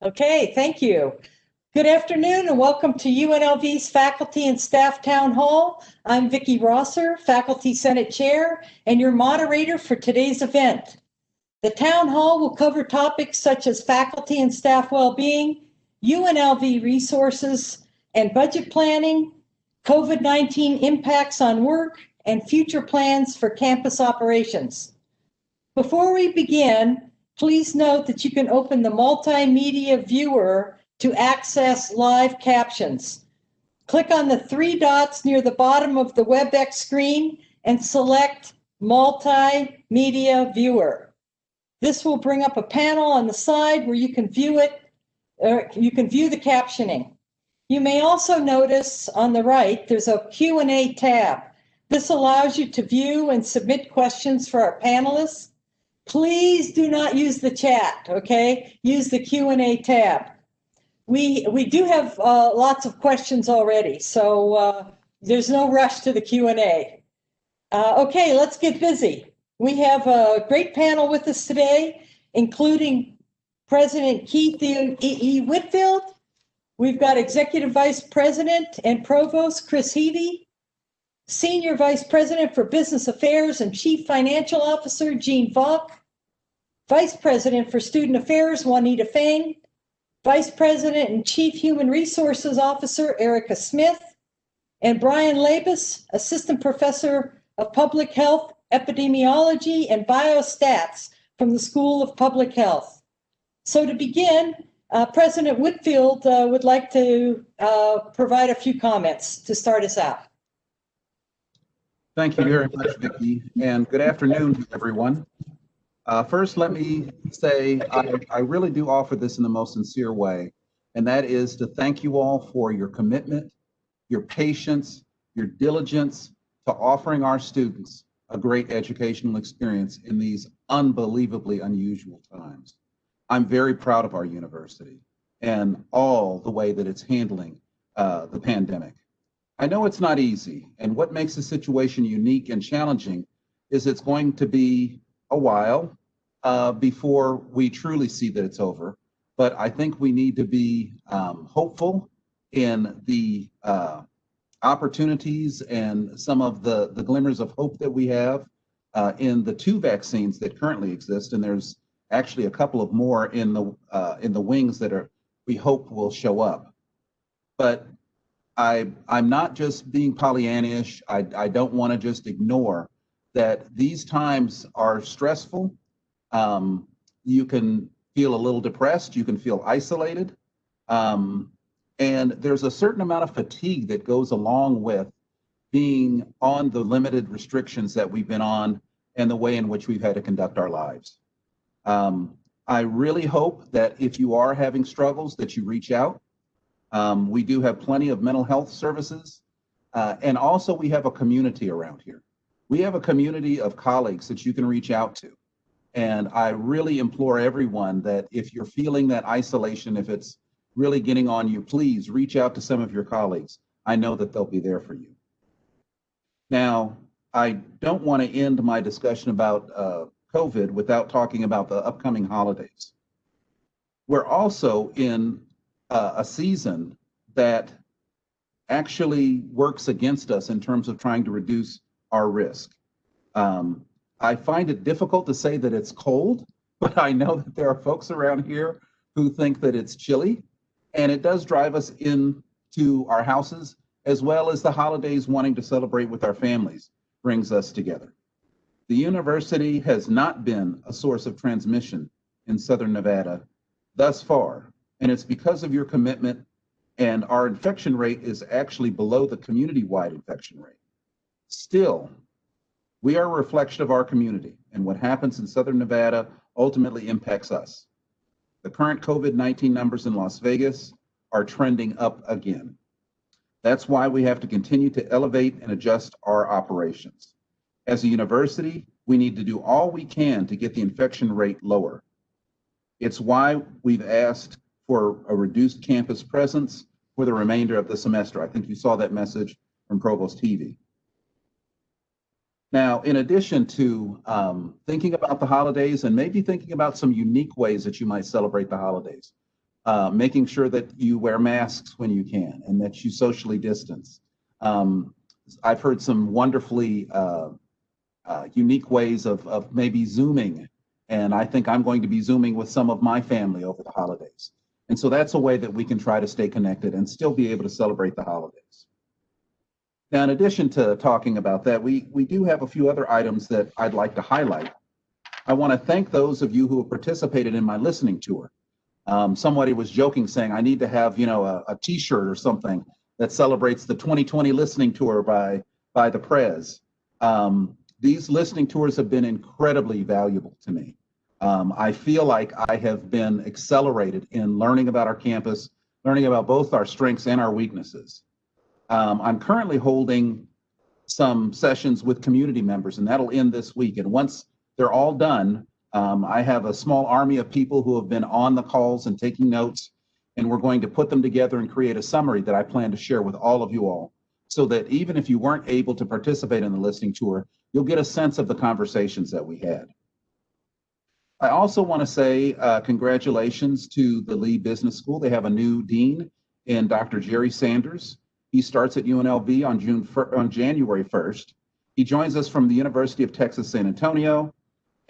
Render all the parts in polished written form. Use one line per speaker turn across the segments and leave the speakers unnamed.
Okay, thank you. Good afternoon and welcome to UNLV's Faculty and Staff Town Hall. I'm Vicki Rosser, Faculty Senate Chair, and your moderator for today's event. The Town Hall will cover topics such as faculty and staff well-being, UNLV resources and budget planning, COVID-19 impacts on work, and future plans for campus operations. Before we begin, please note that you can open the multimedia viewer to access live captions. Click on the three dots near the bottom of the WebEx screen and select Multimedia Viewer. This will bring up a panel on the side where you can view it, or you can view the captioning. You may also notice on the right, there's a Q&A tab. This allows you to view and submit questions for our panelists. Please do not use the chat, okay? Use the Q&A tab. We do have lots of questions already, so there's no rush to the Q&A. Okay, let's get busy. We have a great panel with us today, including President Keith E. Whitfield. We've got Executive Vice President and Provost Chris Heavey, Senior Vice President for Business Affairs and Chief Financial Officer Jean Valk, Vice President for Student Affairs Juanita Fain, Vice President and Chief Human Resources Officer Erica Smith, and Brian Labus, Assistant Professor of Public Health, Epidemiology, and Biostats from the School of Public Health. So to begin, President Whitfield would like to provide a few comments to start us out.
Thank you very much, Vicki, and good afternoon, everyone. First, let me say I really do offer this in the most sincere way, and that is to thank you all for your commitment, your patience, your diligence to offering our students a great educational experience in these unbelievably unusual times. I'm very proud of our university and all the way that it's handling the pandemic. I know it's not easy, and what makes the situation unique and challenging is it's going to be a while before we truly see that it's over. But I think we need to be hopeful in the opportunities and some of the glimmers of hope that we have in the 2 vaccines that currently exist, and there's actually a couple of more in the wings that we hope will show up. But I'm not just being Pollyannish. I don't want to just ignore that these times are stressful. You can feel a little depressed. You can feel isolated. And there's a certain amount of fatigue that goes along with being on the limited restrictions that we've been on and the way in which we've had to conduct our lives. I really hope that if you are having struggles that you reach out. We do have plenty of mental health services, and also we have a community around here. We have a community of colleagues that you can reach out to. And I really implore everyone that if you're feeling that isolation, if it's really getting on you, please reach out to some of your colleagues. I know that they'll be there for you. Now, I don't want to end my discussion about COVID without talking about the upcoming holidays. We're also in a season that actually works against us in terms of trying to reduce our risk. I find it difficult to say that it's cold, but I know that there are folks around here who think that it's chilly, and it does drive us into our houses, as well as the holidays wanting to celebrate with our families brings us together. The university has not been a source of transmission in Southern Nevada thus far, and it's because of your commitment, and our infection rate is actually below the community-wide infection rate. Still, we are a reflection of our community, and what happens in Southern Nevada ultimately impacts us. The current COVID-19 numbers in Las Vegas are trending up again. That's why we have to continue to elevate and adjust our operations. As a university, we need to do all we can to get the infection rate lower. It's why we've asked for a reduced campus presence for the remainder of the semester. I think you saw that message from Provost Heavey. Now, in addition to thinking about the holidays and maybe thinking about some unique ways that you might celebrate the holidays, making sure that you wear masks when you can and that you socially distance. I've heard some wonderfully unique ways of maybe Zooming, and I think I'm going to be Zooming with some of my family over the holidays. And so that's a way that we can try to stay connected and still be able to celebrate the holidays. Now, in addition to talking about that, we do have a few other items that I'd like to highlight. I want to thank those of you who have participated in my listening tour. Somebody was joking saying I need to have, a T-shirt or something that celebrates the 2020 listening tour by the Prez. These listening tours have been incredibly valuable to me. I feel like I have been accelerated in learning about our campus, learning about both our strengths and our weaknesses. I'm currently holding some sessions with community members, and that'll end this week. And once they're all done, I have a small army of people who have been on the calls and taking notes, and we're going to put them together and create a summary that I plan to share with all of you all, so that even if you weren't able to participate in the listening tour, you'll get a sense of the conversations that we had. I also want to say congratulations to the Lee Business School. They have a new dean in Dr. Jerry Sanders. He starts at UNLV on January 1st. He joins us from the University of Texas, San Antonio.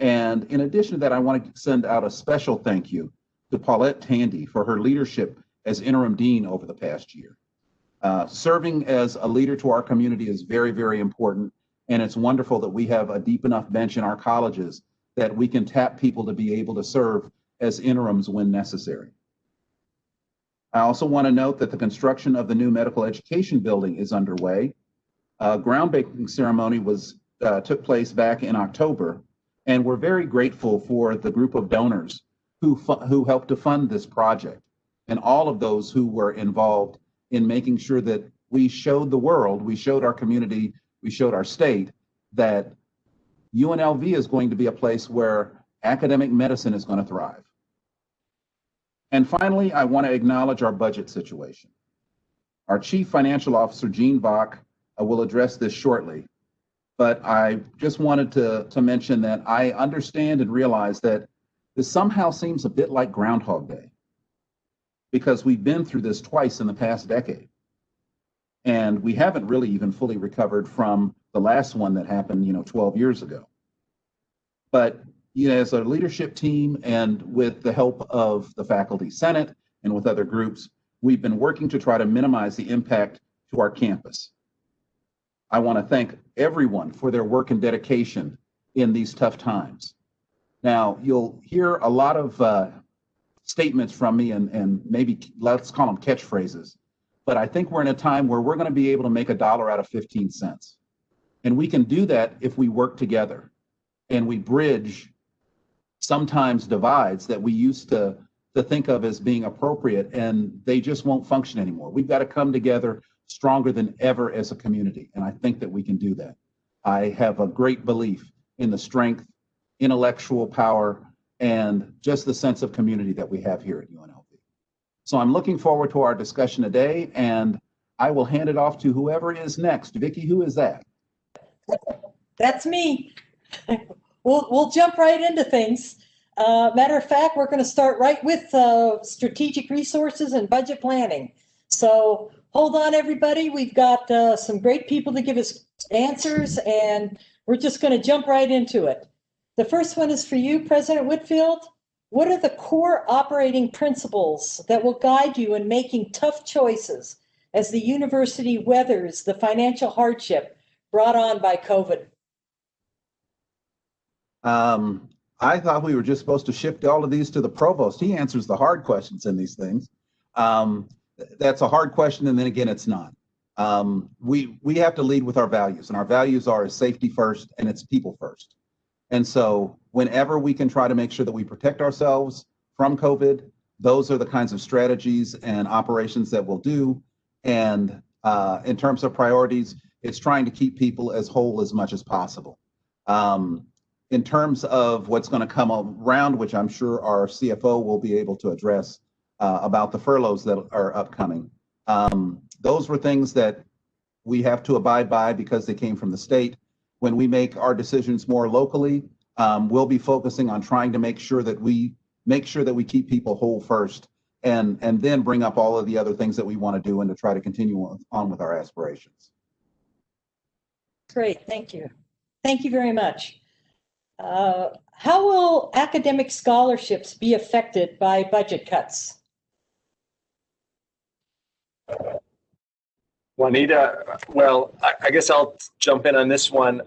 And in addition to that, I want to send out a special thank you to Paulette Tandy for her leadership as interim dean over the past year. Serving as a leader to our community is very, very important. And it's wonderful that we have a deep enough bench in our colleges that we can tap people to be able to serve as interims when necessary. I also want to note that the construction of the new medical education building is underway. Groundbreaking ceremony took place back in October, and we're very grateful for the group of donors who helped to fund this project, and all of those who were involved in making sure that we showed the world, we showed our community, we showed our state that UNLV is going to be a place where academic medicine is going to thrive. And finally, I want to acknowledge our budget situation. Our Chief Financial Officer, Gene Bach, will address this shortly, but I just wanted to mention that I understand and realize that this somehow seems a bit like Groundhog Day, because we've been through this twice in the past decade. And we haven't really even fully recovered from the last one that happened, 12 years ago. But as a leadership team and with the help of the Faculty Senate and with other groups, we've been working to try to minimize the impact to our campus. I want to thank everyone for their work and dedication in these tough times. Now, you'll hear a lot of statements from me and maybe let's call them catchphrases, but I think we're in a time where we're going to be able to make $1 out of 15 cents. And we can do that if we work together and we bridge sometimes divides that we used to think of as being appropriate, and they just won't function anymore. We've got to come together stronger than ever as a community, and I think that we can do that. I have a great belief in the strength, intellectual power, and just the sense of community that we have here at UNLV. So I'm looking forward to our discussion today, and I will hand it off to whoever is next. Vicki, who is that?
That's me. We'll jump right into things. Matter of fact, we're going to start right with strategic resources and budget planning. So hold on, everybody. We've got some great people to give us answers, and we're just going to jump right into it. The first one is for you, President Whitfield. What are the core operating principles that will guide you in making tough choices as the university weathers the financial hardship brought on by COVID?
I thought we were just supposed to shift all of these to the provost. He answers the hard questions in these things. That's a hard question, and then again, it's not. We have to lead with our values, and our values are safety first and it's people first. And so whenever we can try to make sure that we protect ourselves from COVID, those are the kinds of strategies and operations that we'll do. And in terms of priorities, it's trying to keep people as whole as much as possible. In terms of what's going to come around, which I'm sure our CFO will be able to address about the furloughs that are upcoming, those were things that we have to abide by because they came from the state. when we make our decisions more locally, we'll be focusing on trying to make sure that we keep people whole first, and then bring up all of the other things that we want to do and to try to continue on with our aspirations.
Great, thank you. Thank you very much. How will academic scholarships be affected by budget cuts?
Juanita, well, I guess I'll jump in on this one.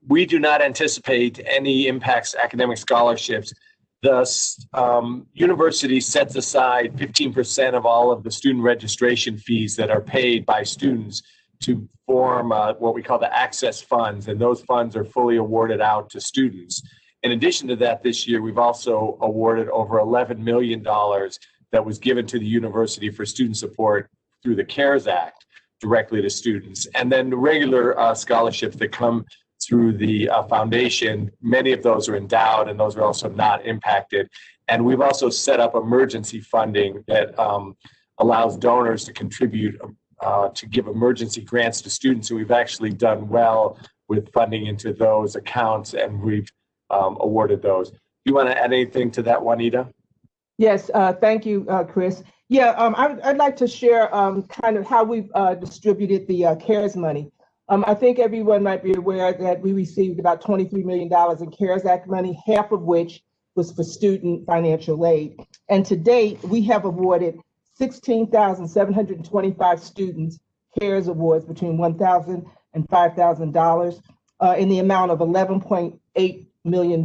We do not anticipate any impacts to academic scholarships. The university sets aside 15% of all of the student registration fees that are paid by students to form what we call the access funds, and those funds are fully awarded out to students. In addition to that, this year, we've also awarded over $11 million that was given to the university for student support through the CARES Act directly to students. And then the regular scholarships that come through the foundation, many of those are endowed, and those are also not impacted. And we've also set up emergency funding that allows donors to contribute to give emergency grants to students, and we've actually done well with funding into those accounts, and we've awarded those. Do you want to add anything to that, Juanita?
Yes, thank you, Chris. Yeah, I'd like to share kind of how we've distributed the CARES money. I think everyone might be aware that we received about $23 million in CARES Act money, half of which was for student financial aid. And to date, we have awarded 16,725 students CARES awards between $1,000 and $5,000 in the amount of $11.8 million.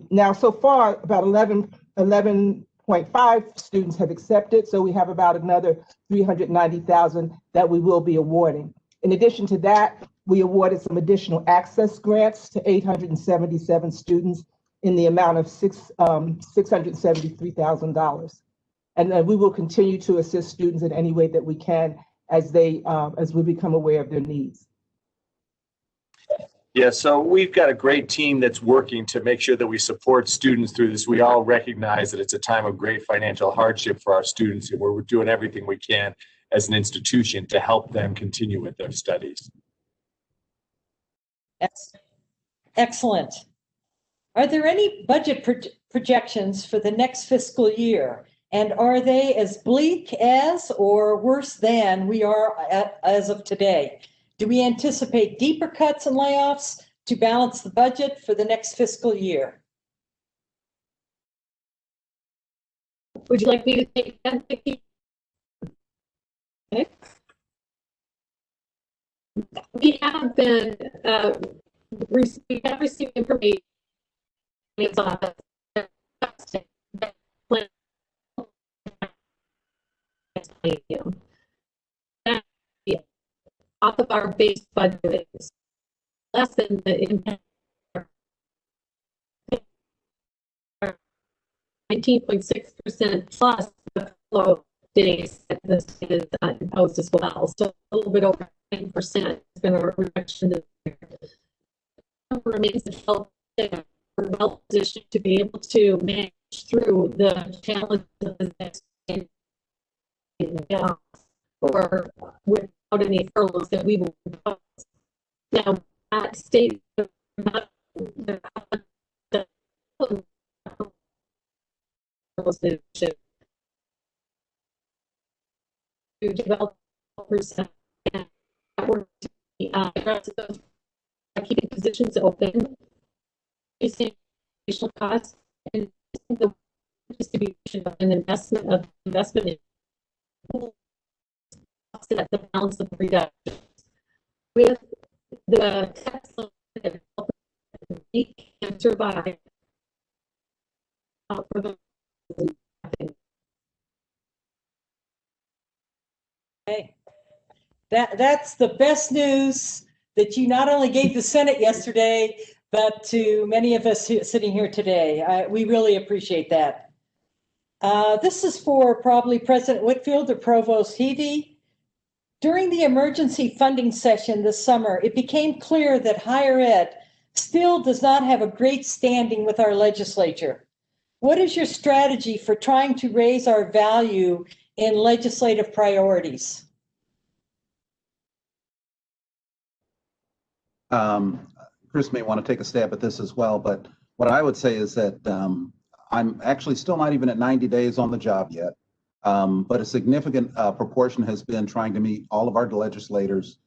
Now, so far, about 11.5 students have accepted, so we have about another 390,000 that we will be awarding. In addition to that, we awarded some additional access grants to 877 students in the amount of $673,000. And we will continue to assist students in any way that we can as we become aware of their needs.
Yeah, so we've got a great team that's working to make sure that we support students through this. We all recognize that it's a time of great financial hardship for our students, and we're doing everything we can as an institution to help them continue with their studies.
Excellent. Are there any budget projections for the next fiscal year? And are they as bleak as or worse than we are as of today? Do we anticipate deeper cuts and layoffs to balance the budget for the next fiscal year?
Would you like me to take that, Vicki? Okay. We have been we have received information off of our base budget is less than the impact. 19.6% plus the furlough days that the state has imposed as well. So a little bit over 10% has been a reduction. Remains we're well positioned to be able to manage through the challenges of the next or without any furloughs that we will propose. Now, that state to develop and work to keeping positions open, facing additional costs, and the distribution of an investment in offset the balance of reductions. With the tax that we can survive for the
Okay. That's the best news that you not only gave the Senate yesterday, but to many of us sitting here today. We really appreciate that. This is for probably President Whitfield or Provost Heavey. During the emergency funding session this summer, it became clear that higher ed still does not have a great standing with our legislature. What is your strategy for trying to raise our value in legislative priorities?
Chris may want to take a stab at this as well, but what I would say is that I'm actually still not even at 90 days on the job yet, but a significant proportion has been trying to meet all of our legislators,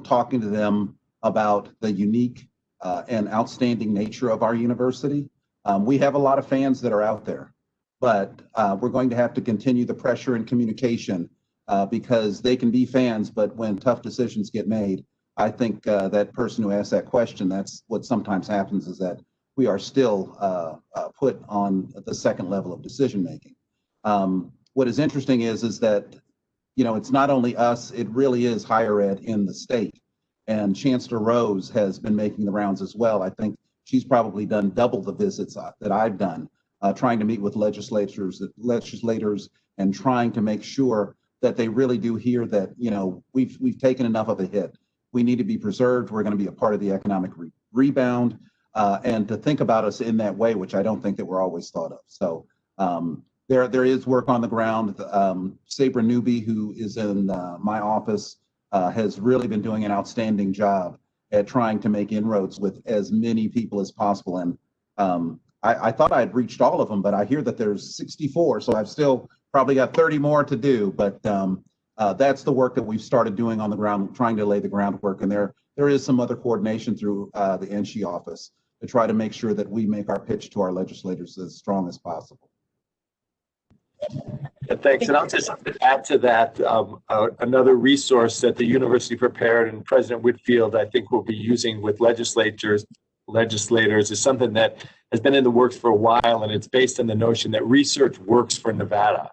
talking to them about the unique and outstanding nature of our university. We have a lot of fans that are out there, but we're going to have to continue the pressure and communication because they can be fans, but when tough decisions get made, I think that person who asked that question, that's what sometimes happens, is that we are still put on the second level of decision making. What is interesting is that, you know, it's not only us, it really is higher ed in the state. And Chancellor Rose has been making the rounds as well. I think she's probably done double the visits that I've done, trying to meet with legislators and trying to make sure that they really do hear that, you know, we've taken enough of a hit. We need to be preserved. We're going to be a part of the economic rebound, and to think about us in that way, which I don't think that we're always thought of. So there is work on the ground. Sabra Newby, who is in my office, has really been doing an outstanding job at trying to make inroads with as many people as possible. And I thought I had reached all of them, but I hear that there's 64, so I've still probably got 30 more to do. But that's the work that we've started doing on the ground, trying to lay the groundwork. And there is some other coordination through the NSHE office to try to make sure that we make our pitch to our legislators as strong as possible.
Yeah, thanks. And I'll just add to that another resource that the university prepared and President Whitfield, I think, will be using with legislators is something that has been in the works for a while, and it's based on the notion that research works for Nevada.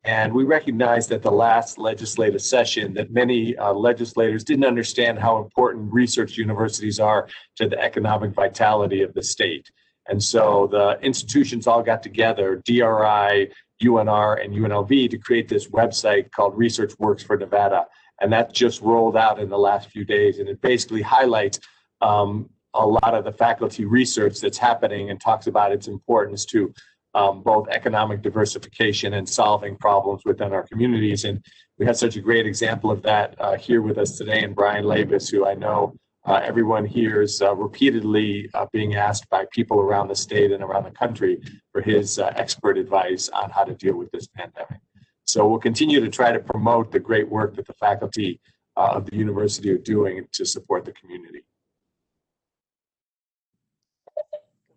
And we recognize that the last legislative session that many legislators didn't understand how important research universities are to the economic vitality of the state. And so the institutions all got together, DRI, UNR, and UNLV, to create this website called Research Works for Nevada. And that just rolled out in the last few days. And it basically highlights a lot of the faculty research that's happening and talks about its importance to both economic diversification and solving problems within our communities. And we had such a great example of that here with us today, and Brian Labus, who I know everyone here is repeatedly being asked by people around the state and around the country for his expert advice on how to deal with this pandemic. So we'll continue to try to promote the great work that the faculty of the university are doing to support the community.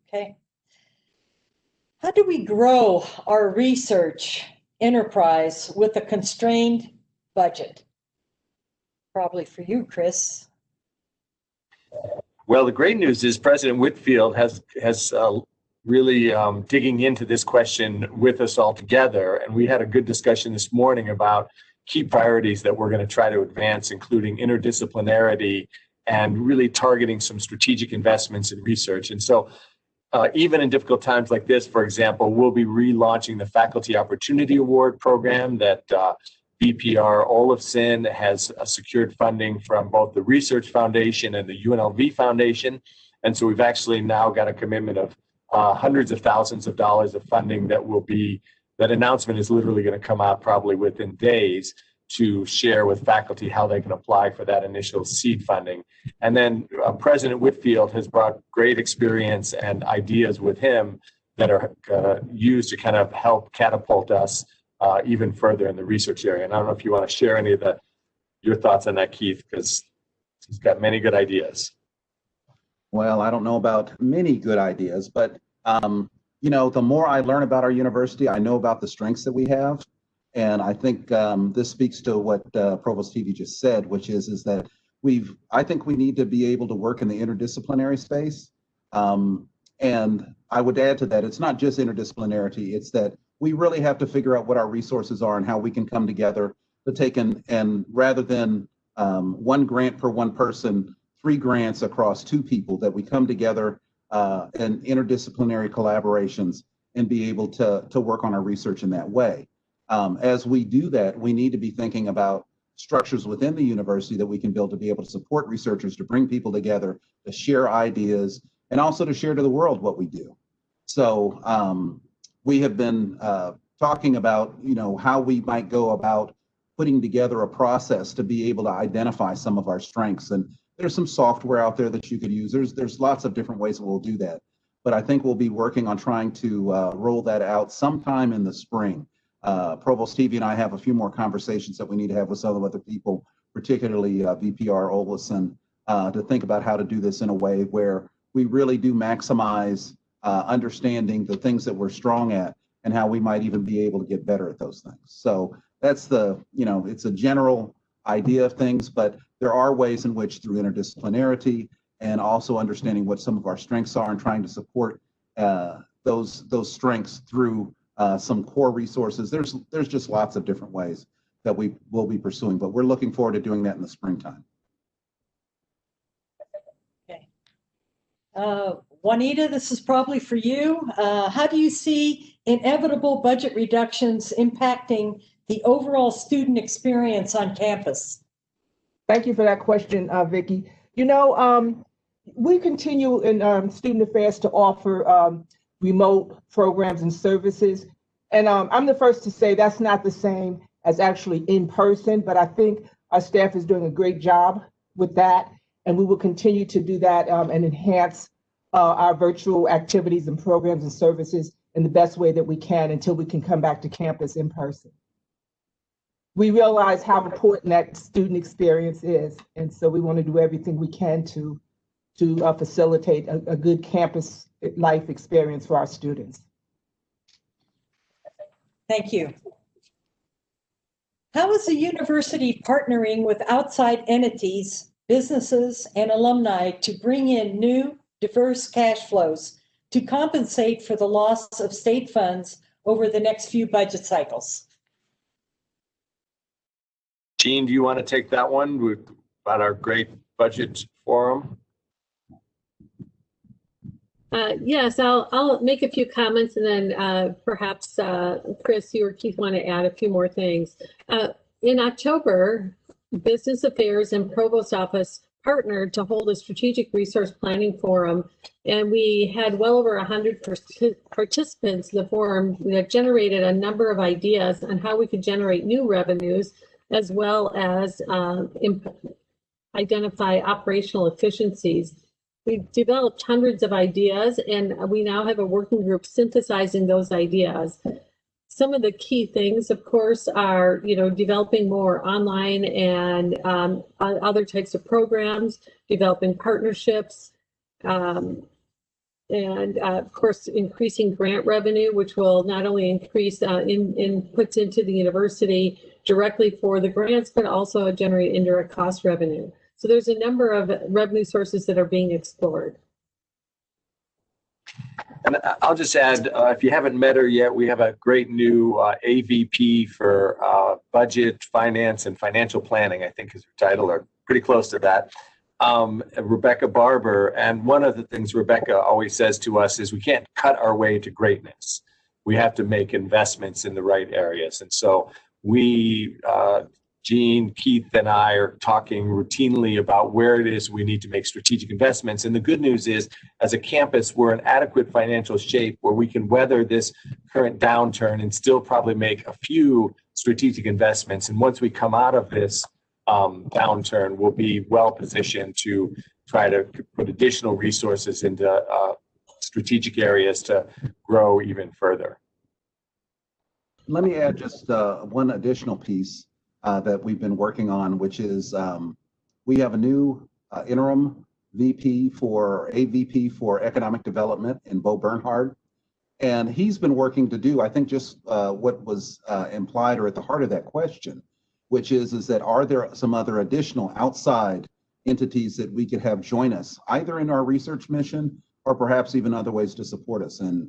Okay. How do we grow our research enterprise with a constrained budget? Probably for you, Chris.
Well, the great news is President Whitfield has really digging into this question with us all together. And we had a good discussion this morning about key priorities that we're going to try to advance, including interdisciplinarity and really targeting some strategic investments in research. And so even in difficult times like this, for example, we'll be relaunching the Faculty Opportunity Award program that BPR Olafson has secured funding from both the Research Foundation and the UNLV Foundation. And so we've actually now got a commitment of hundreds of thousands of dollars of funding that announcement is literally going to come out probably within days to share with faculty how they can apply for that initial seed funding. And then President Whitfield has brought great experience and ideas with him that are used to kind of help catapult us even further in the research area. And I don't know if you want to share any of your thoughts on that, Keith, because he's got many good ideas.
Well, I don't know about many good ideas, but you know, the more I learn about our university, I know about the strengths that we have. And I think this speaks to what Provost Keith just said, which is that I think we need to be able to work in the interdisciplinary space. And I would add to that, it's not just interdisciplinarity, it's that we really have to figure out what our resources are and how we can come together to take and rather than one grant per one person, 3 grants across 2 people, that we come together in interdisciplinary collaborations and be able to work on our research in that way. As we do that, we need to be thinking about structures within the university that we can build to be able to support researchers, to bring people together, to share ideas, and also to share to the world what we do. So we have been talking about, you know, how we might go about putting together a process to be able to identify some of our strengths. And There's some software out there that you could use. There's lots of different ways that we'll do that. But I think we'll be working on trying to roll that out sometime in the spring. Provost Stevie and I have a few more conversations that we need to have with some other people, particularly VPR Olison, to think about how to do this in a way where we really do maximize understanding the things that we're strong at and how we might even be able to get better at those things. So that's it's a general idea of things, but there are ways in which through interdisciplinarity and also understanding what some of our strengths are and trying to support those strengths through some core resources. There's just lots of different ways that we will be pursuing, but we're looking forward to doing that in the springtime.
Okay. Juanita, this is probably for you. How do you see inevitable budget reductions impacting the overall student experience on campus?
Thank you for that question, Vicki. We continue in student affairs to offer remote programs and services. And I'm the first to say that's not the same as actually in person, but I think our staff is doing a great job with that. And we will continue to do that and enhance our virtual activities and programs and services in the best way that we can until we can come back to campus in person. We realize how important that student experience is. And so we want to do everything we can to facilitate a good campus life experience for our students.
Thank you. How is the university partnering with outside entities, businesses, and alumni to bring in new, diverse cash flows to compensate for the loss of state funds over the next few budget cycles?
Jean, do you want to take that one about our great budget forum?
Yes, I'll make a few comments, and then perhaps Chris, you or Keith want to add a few more things. In October, Business Affairs and Provost Office partnered to hold a strategic resource planning forum, and we had well over 100 participants in the forum that generated a number of ideas on how we could generate new revenues, as well as identify operational efficiencies. We've developed hundreds of ideas, and we now have a working group synthesizing those ideas. Some of the key things, of course, are developing more online and other types of programs, developing partnerships, and of course, increasing grant revenue, which will not only increase inputs into the university directly for the grants, but also generate indirect cost revenue. So there's a number of revenue sources that are being explored.
And I'll just add, if you haven't met her yet, we have a great new AVP for budget, finance, and financial planning, I think is her title, or pretty close to that, Rebecca Barber. And one of the things Rebecca always says to us is we can't cut our way to greatness. We have to make investments in the right areas. And so we, Jean, Keith, and I are talking routinely about where it is we need to make strategic investments. And the good news is, as a campus, we're in adequate financial shape where we can weather this current downturn and still probably make a few strategic investments. And once we come out of this downturn, we'll be well positioned to try to put additional resources into strategic areas to grow even further.
Let me add just one additional piece that we've been working on, which is we have a new interim AVP for economic development in Bo Bernhard. And he's been working to do, I think, just what was implied or at the heart of that question, which is that are there some other additional outside entities that we could have join us, either in our research mission or perhaps even other ways to support us. And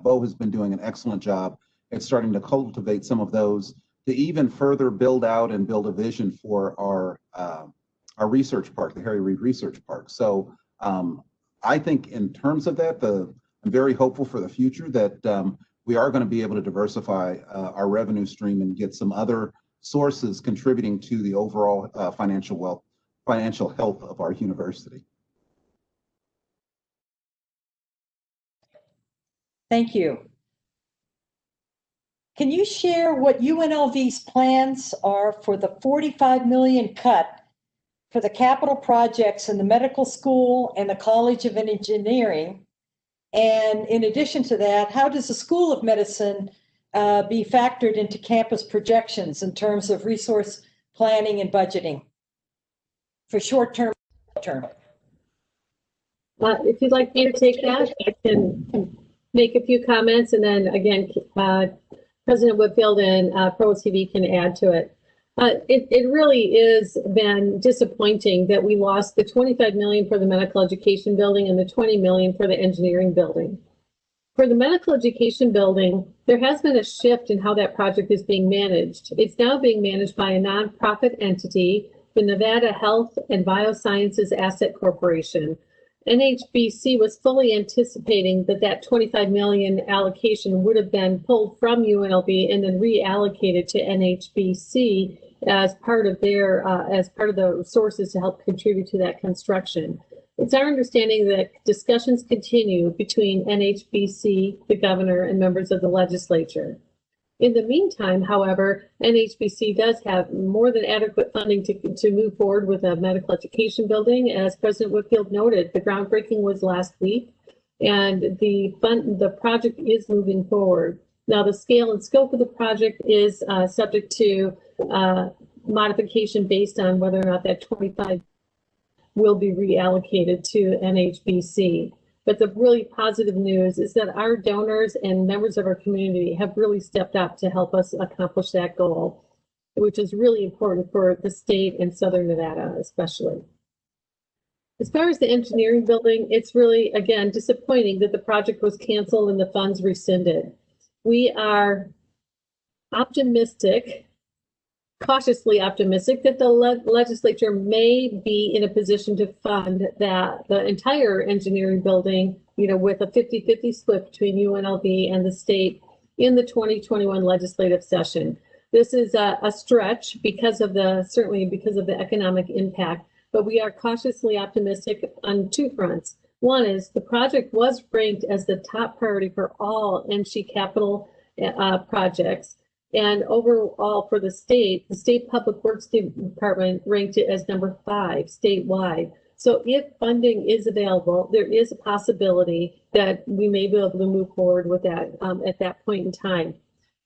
Bo has been doing an excellent job at starting to cultivate some of those to even further build out and build a vision for our research park, the Harry Reid Research Park. So I think in terms of that, I'm very hopeful for the future that we are going to be able to diversify our revenue stream and get some other sources contributing to the overall financial health of our university.
Thank you. Can you share what UNLV's plans are for the $45 million cut for the capital projects in the medical school and the College of Engineering? And in addition to that, how does the School of Medicine be factored into campus projections in terms of resource planning and budgeting for short-term, term?
If you'd like me to take that, I can make a few comments, and then again, President Whitfield and Pro TV can add to it. It really is been disappointing that we lost the $25 million for the medical education building and the $20 million for the engineering building. For the medical education building, there has been a shift in how that project is being managed. It's now being managed by a nonprofit entity, the Nevada Health and Biosciences Asset Corporation. NHBC was fully anticipating that that $25 million allocation would have been pulled from UNLV and then reallocated to NHBC as part of their as part of the resources to help contribute to that construction. It's our understanding that discussions continue between NHBC, the governor, and members of the legislature. In the meantime, however, NHBC does have more than adequate funding to move forward with a medical education building. As President Whitfield noted, the groundbreaking was last week, and the project is moving forward. Now, the scale and scope of the project is subject to modification based on whether or not that 25 will be reallocated to NHBC. But the really positive news is that our donors and members of our community have really stepped up to help us accomplish that goal, which is really important for the state and Southern Nevada, especially. As far as the engineering building, it's really, again, disappointing that the project was canceled and the funds rescinded. We are optimistic, cautiously optimistic, that the legislature may be in a position to fund the entire engineering building, with a 50-50 split between UNLV and the state in the 2021 legislative session. This is a stretch certainly because of the economic impact, but we are cautiously optimistic on two fronts. One is the project was ranked as the top priority for all NC capital projects. And overall for the state Public Works Department ranked it as number 5 statewide. So if funding is available, there is a possibility that we may be able to move forward with that at that point in time.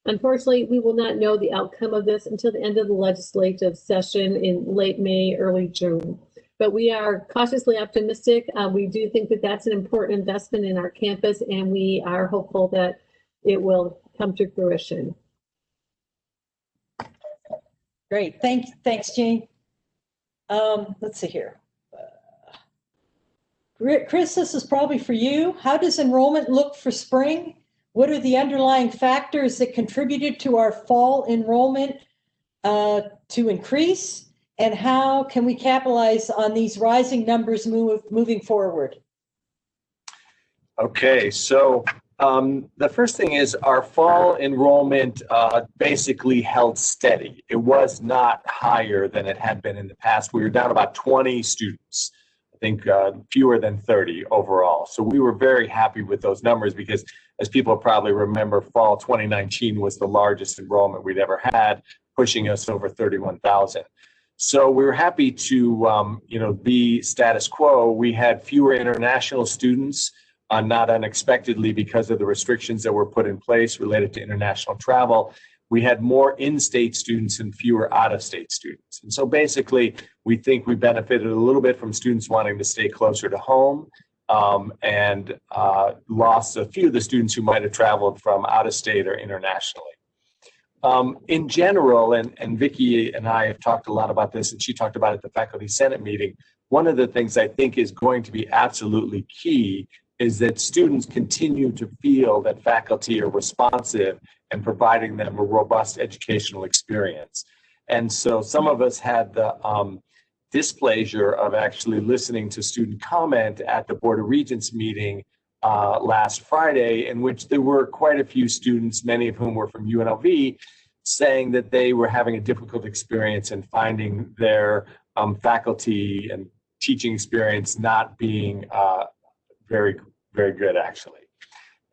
Unfortunately, we will not know the outcome of this until the end of the legislative session in late May, early June. But we are cautiously optimistic. We do think that that's an important investment in our campus, and we are hopeful that it will come to fruition.
Great, thanks, Jean. Let's see here. Chris, this is probably for you. How does enrollment look for spring? What are the underlying factors that contributed to our fall enrollment to increase? And how can we capitalize on these rising numbers moving forward?
Okay, so the first thing is our fall enrollment basically held steady. It was not higher than it had been in the past. We were down about 20 students, I think fewer than 30 overall. So we were very happy with those numbers because, as people probably remember, fall 2019 was the largest enrollment we'd ever had, pushing us over 31,000. So we were happy to be status quo. We had fewer international students, not unexpectedly because of the restrictions that were put in place related to international travel. We had more in-state students and fewer out-of-state students. And so basically, we think we benefited a little bit from students wanting to stay closer to home and lost a few of the students who might have traveled from out-of-state or internationally. In general, and Vicki and I have talked a lot about this, and she talked about it at the Faculty Senate meeting, one of the things I think is going to be absolutely key is that students continue to feel that faculty are responsive and providing them a robust educational experience. And so some of us had the displeasure of actually listening to student comment at the Board of Regents meeting last Friday, in which there were quite a few students, many of whom were from UNLV, saying that they were having a difficult experience and finding their faculty and teaching experience not being very, very good, actually.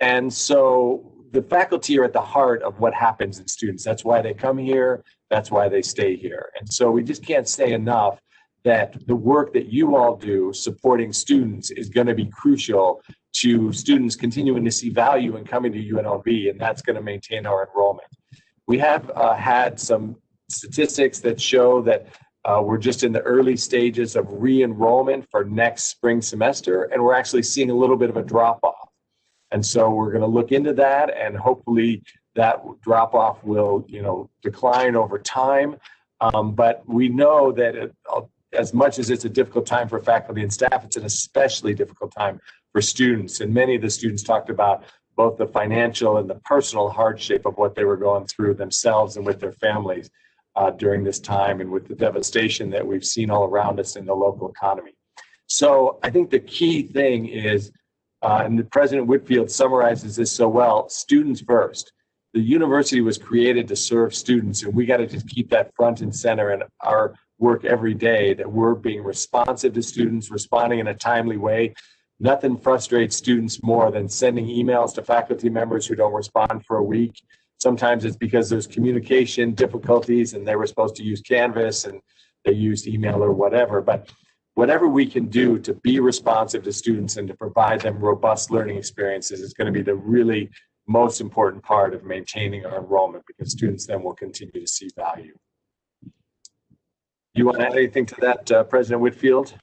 And so the faculty are at the heart of what happens in students. That's why they come here. That's why they stay here. And so we just can't say enough that the work that you all do supporting students is going to be crucial to students continuing to see value in coming to UNLV, and that's going to maintain our enrollment. We have had some statistics that show that we're just in the early stages of re-enrollment for next spring semester, and we're actually seeing a little bit of a drop-off. And so we're going to look into that, and hopefully that drop-off will, decline over time. But we know that as much as it's a difficult time for faculty and staff, it's an especially difficult time for students. And many of the students talked about both the financial and the personal hardship of what they were going through themselves and with their families during this time, and with the devastation that we've seen all around us in the local economy. So I think the key thing is, and President Whitfield summarizes this so well, students first. The university was created to serve students, and we got to just keep that front and center in our work every day, that we're being responsive to students, responding in a timely way. Nothing frustrates students more than sending emails to faculty members who don't respond for a week. Sometimes it's because there's communication difficulties and they were supposed to use Canvas and they used email or whatever. But whatever we can do to be responsive to students and to provide them robust learning experiences is going to be the really most important part of maintaining our enrollment, because students then will continue to see value. You want to add anything to that, President Whitfield?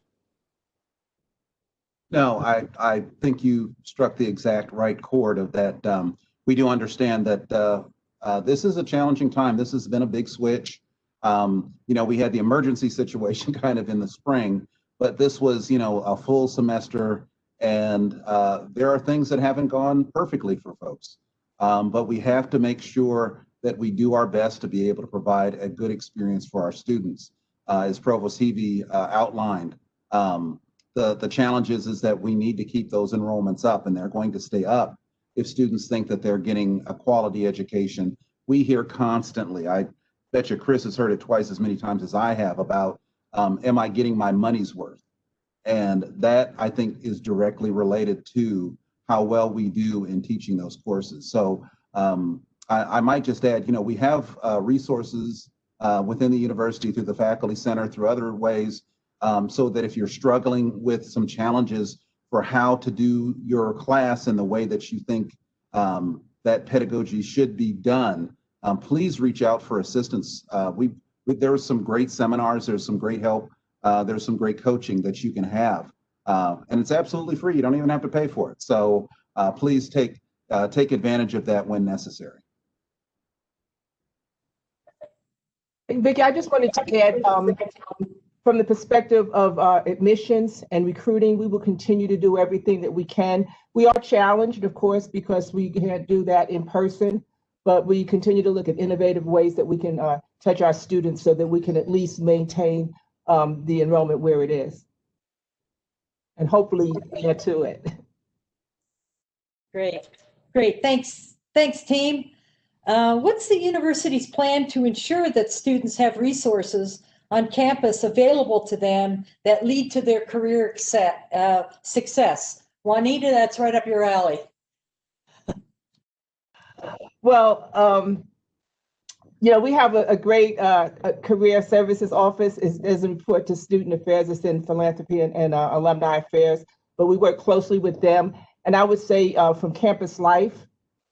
No, I think you struck the exact right chord of that. We do understand that this is a challenging time. This has been a big switch. We had the emergency situation kind of in the spring, but this was, a full semester, and there are things that haven't gone perfectly for folks. But we have to make sure that we do our best to be able to provide a good experience for our students. As Provost Heavey outlined, the challenge is that we need to keep those enrollments up, and they're going to stay up if students think that they're getting a quality education. We hear constantly, I bet you Chris has heard it twice as many times as I have, about, am I getting my money's worth? And that, I think, is directly related to how well we do in teaching those courses. So I might just add, we have resources within the university through the Faculty Center, through other ways, so that if you're struggling with some challenges for how to do your class in the way that you think that pedagogy should be done, please reach out for assistance. There are some great seminars, there's some great help, there's some great coaching that you can have, and it's absolutely free. You don't even have to pay for it. So please take advantage of that when necessary.
Vicki, I just wanted to add, from the perspective of admissions and recruiting, we will continue to do everything that we can. We are challenged, of course, because we can't do that in person, but we continue to look at innovative ways that we can touch our students so that we can at least maintain the enrollment where it is, and hopefully add to it.
Great. Thanks, team. What's the university's plan to ensure that students have resources on campus available to them that lead to their career success? Juanita, that's right up your alley.
Well, we have a great career services office. As a report to student affairs, it's in philanthropy and alumni affairs, but we work closely with them. And I would say from campus life,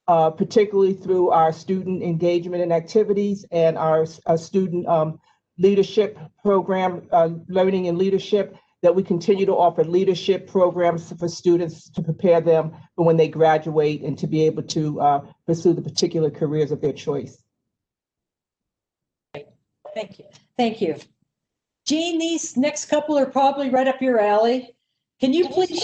particularly through our student engagement and activities and our student leadership program, learning and leadership, that we continue to offer leadership programs for students to prepare them for when they graduate and to be able to pursue the particular careers of their choice.
Thank you. Jean, these next couple are probably right up your alley. Can you please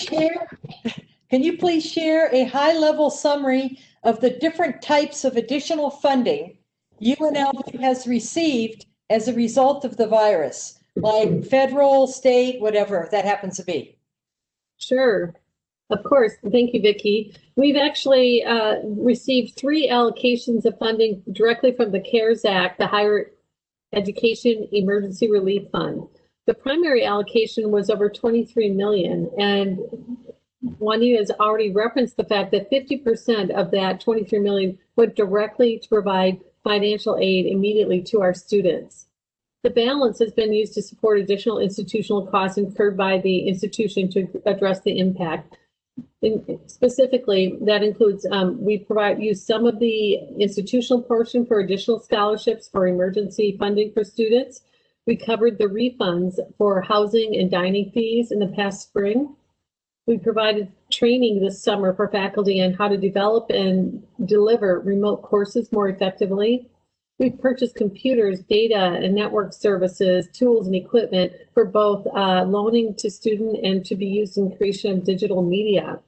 share a high-level summary of the different types of additional funding UNLV has received as a result of the virus, like federal, state, whatever that happens to be?
Sure, of course. Thank you, Vicki. We've actually received 3 allocations of funding directly from the CARES Act, the Higher Education Emergency Relief Fund. The primary allocation was over $23 million, and Juanita has already referenced the fact that 50% of that $23 million went directly to provide financial aid immediately to our students. The balance has been used to support additional institutional costs incurred by the institution to address the impact. Specifically, that includes we use some of the institutional portion for additional scholarships for emergency funding for students. We covered the refunds for housing and dining fees in the past spring. We provided training this summer for faculty on how to develop and deliver remote courses more effectively. We've purchased computers, data, and network services, tools, and equipment for both loaning to student and to be used in creation of digital media.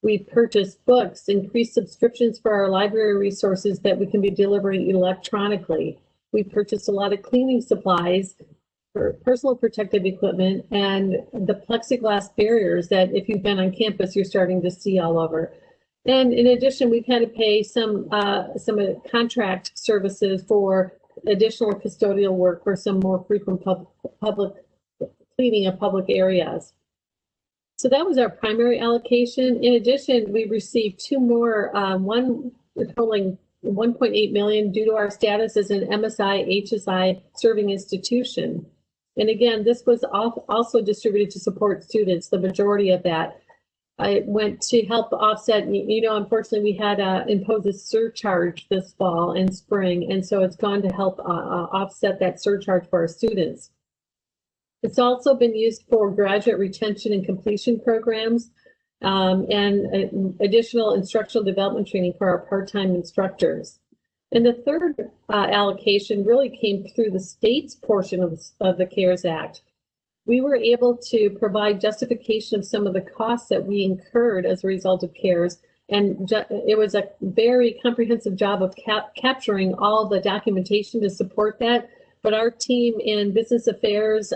We've purchased books, increased subscriptions for our library resources that we can be delivering electronically. We've purchased a lot of cleaning supplies, for personal protective equipment, and the plexiglass barriers that if you've been on campus, you're starting to see all over. And in addition, we've had to pay some contract services for additional custodial work for some more frequent public cleaning of public areas. So that was our primary allocation. In addition, we received two more, one totaling 1.8 million due to our status as an MSI HSI serving institution. And again, this was also distributed to support students, the majority of that. I went to help offset, unfortunately we had imposed a surcharge this fall and spring, and so it's gone to help offset that surcharge for our students. It's also been used for graduate retention and completion programs and additional instructional development training for our part-time instructors. And the third allocation really came through the state's portion of the CARES Act. We were able to provide justification of some of the costs that we incurred as a result of CARES. And it was a very comprehensive job of capturing all the documentation to support that. But our team in business affairs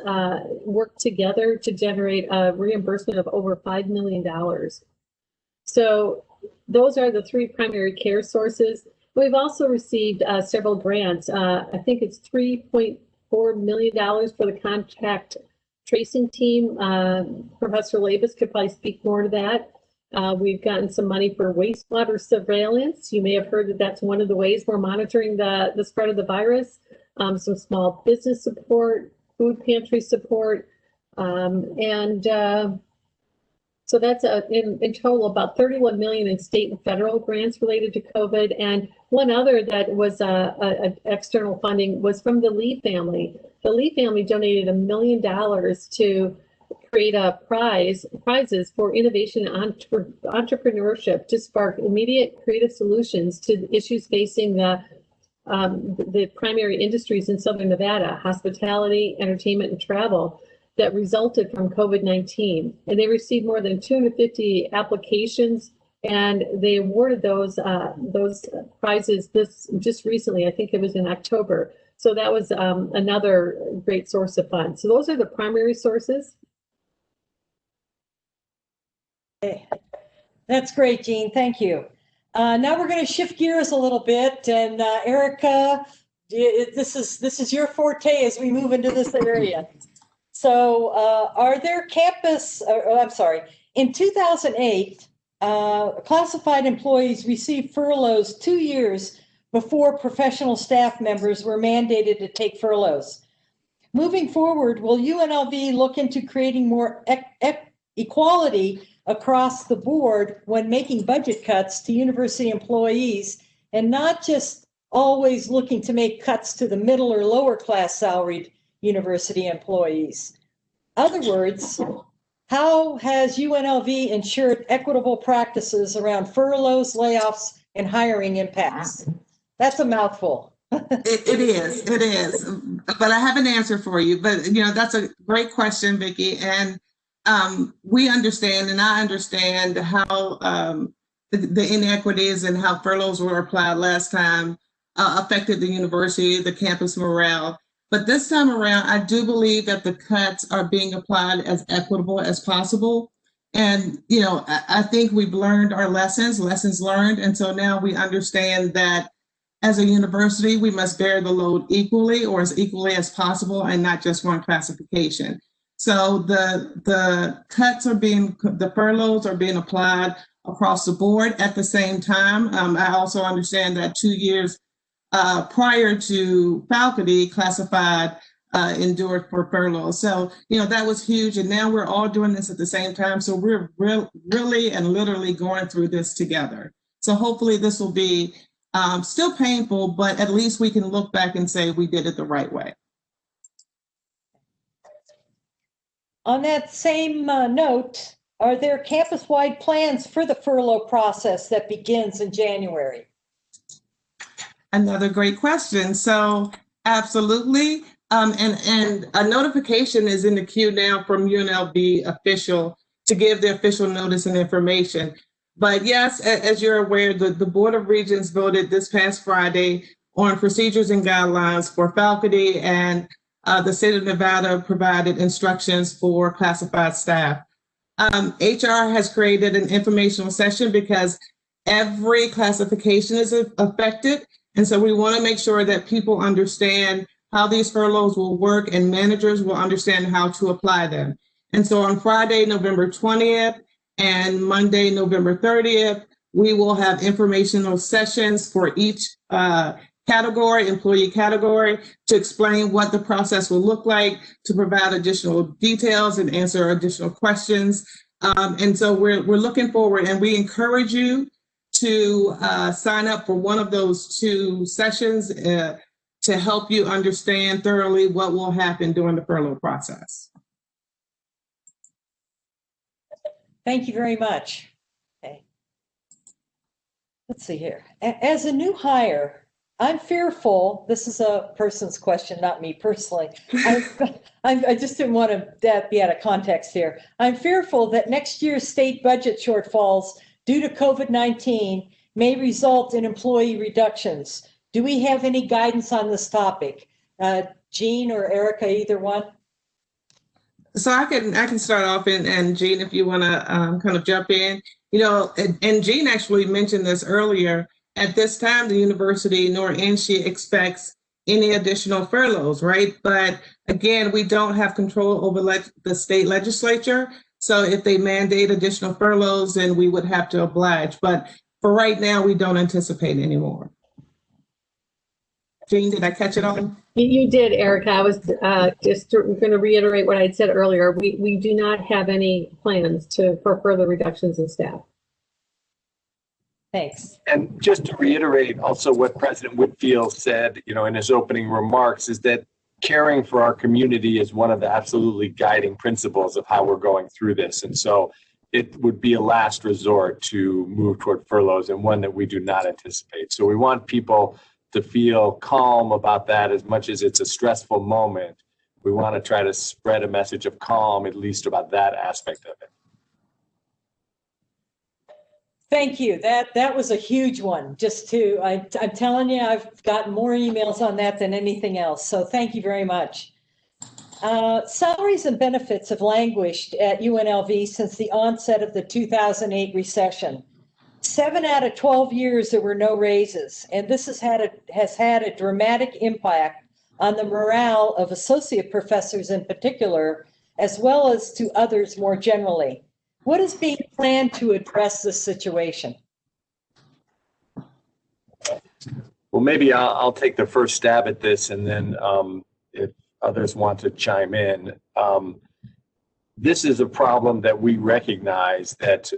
worked together to generate a reimbursement of over $5 million. So those are the three primary care sources. We've also received several grants. I think it's $3.4 million for the contact tracing team. Professor Labus could probably speak more to that. We've gotten some money for wastewater surveillance. You may have heard that that's one of the ways we're monitoring the spread of the virus. Some small business support, food pantry support, so that's in total about 31 million in state and federal grants related to COVID. And one other that was external funding was from the Lee family. The Lee family donated $1 million to create prizes for innovation and entrepreneurship to spark immediate creative solutions to issues facing the primary industries in Southern Nevada: hospitality, entertainment, and travel, that resulted from COVID-19. And they received more than 250 applications, and they awarded those prizes just recently. I think it was in October. So that was another great source of funds. So those are the primary sources.
Okay. That's great, Jean. Thank you. Now we're going to shift gears a little bit, and Erica, this is your forte as we move into this area. So are there in 2008, classified employees received furloughs 2 years before professional staff members were mandated to take furloughs. Moving forward, will UNLV look into creating more equality across the board when making budget cuts to university employees, and not just always looking to make cuts to the middle or lower class salaried university employees? In other words, how has UNLV ensured equitable practices around furloughs, layoffs, and hiring impacts? That's a mouthful.
It is. But I have an answer for you. But, that's a great question, Vicki. And we understand, and I understand how the inequities and how furloughs were applied last time affected the university, the campus morale. But this time around, I do believe that the cuts are being applied as equitable as possible. And, I think we've learned our lessons learned. And so now we understand that as a university, we must bear the load equally, or as equally as possible, and not just one classification. So the furloughs are being applied across the board at the same time. I also understand that 2 years prior to faculty, classified endured for furlough. So, that was huge. And now we're all doing this at the same time. So we're really and literally going through this together. So hopefully this will be still painful, but at least we can look back and say we did it the right way.
On that same note, are there campus-wide plans for the furlough process that begins in January?
Another great question. So absolutely. And a notification is in the queue now from UNLV official to give the official notice and information. But yes, as you're aware, the Board of Regents voted this past Friday on procedures and guidelines for faculty, and the state of Nevada provided instructions for classified staff. HR has created an informational session because every classification is affected. And so we want to make sure that people understand how these furloughs will work and managers will understand how to apply them. And so on Friday, November 20th and Monday, November 30th, we will have informational sessions for each category, employee category, to explain what the process will look like, to provide additional details and answer additional questions. And so we're looking forward, and we encourage you to sign up for one of those two sessions to help you understand thoroughly what will happen during the furlough process.
Thank you very much. Okay. Let's see here. As a new hire, I'm fearful, this is a person's question, not me personally. I just didn't want to be out of context here. I'm fearful that next year's state budget shortfalls due to COVID-19 may result in employee reductions. Do we have any guidance on this topic? Jean or Erica, either one?
So I can start off, and Jean, if you want to kind of jump in, and Jean actually mentioned this earlier. At this time, the university nor NSHE expects any additional furloughs, right? But again, we don't have control over the state legislature. So if they mandate additional furloughs, then we would have to oblige. But for right now, we don't anticipate any more. Jean, did I catch it all?
You did, Erica. I was just going to reiterate what I had said earlier. We do not have any plans for further reductions in staff.
Thanks.
And just to reiterate also what President Whitfield said, in his opening remarks, is that caring for our community is one of the absolutely guiding principles of how we're going through this. And so it would be a last resort to move toward furloughs, and one that we do not anticipate. So we want people to feel calm about that. As much as it's a stressful moment, we want to try to spread a message of calm, at least about that aspect of it.
Thank you. That was a huge one. I'm telling you, I've gotten more emails on that than anything else. So thank you very much. Salaries and benefits have languished at UNLV since the onset of the 2008 recession. 7 out of 12 years there were no raises, and this has had a dramatic impact on the morale of associate professors in particular, as well as to others more generally. What is being planned to address this situation?
Well, maybe I'll take the first stab at this, and then if others want to chime in. This is a problem that we recognize that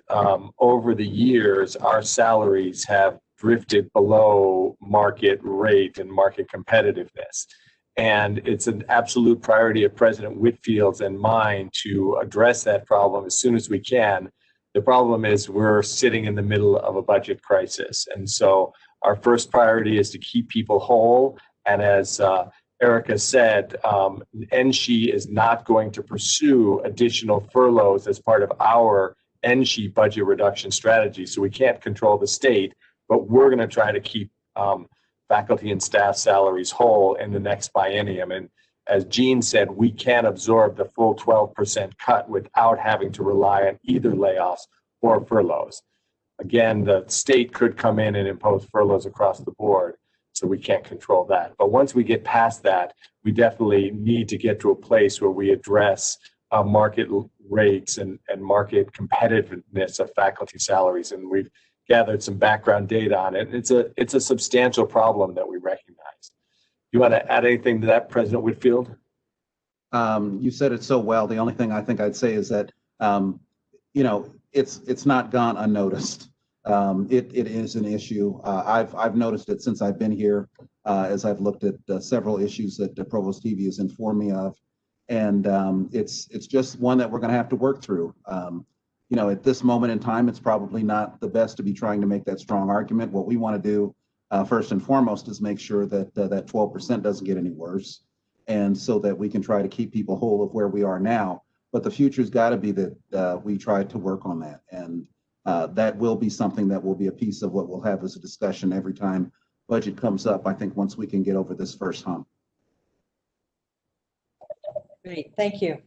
over the years, our salaries have drifted below market rate and market competitiveness. And it's an absolute priority of President Whitfield's and mine to address that problem as soon as we can. The problem is we're sitting in the middle of a budget crisis. And so our first priority is to keep people whole. And as Erica said, NSHE is not going to pursue additional furloughs as part of our NSHE budget reduction strategy. So we can't control the state, but we're going to try to keep faculty and staff salaries whole in the next biennium. And as Jean said, we can absorb the full 12% cut without having to rely on either layoffs or furloughs. Again, the state could come in and impose furloughs across the board, so we can't control that. But once we get past that, we definitely need to get to a place where we address market rates and market competitiveness of faculty salaries. And we've gathered some background data on it. It's a substantial problem that we recognize. You want to add anything to that, President Whitfield?
You said it so well. The only thing I think I'd say is that, it's not gone unnoticed. It is an issue. I've noticed it since I've been here, as I've looked at several issues that Provost TV has informed me of. And it's just one that we're going to have to work through. At this moment in time, it's probably not the best to be trying to make that strong argument. What we want to do, first and foremost, is make sure that that 12% doesn't get any worse, and so that we can try to keep people whole of where we are now. But the future's got to be that we try to work on that, and that will be something that will be a piece of what we'll have as a discussion every time budget comes up, I think, once we can get over this first hump.
Great, thank you.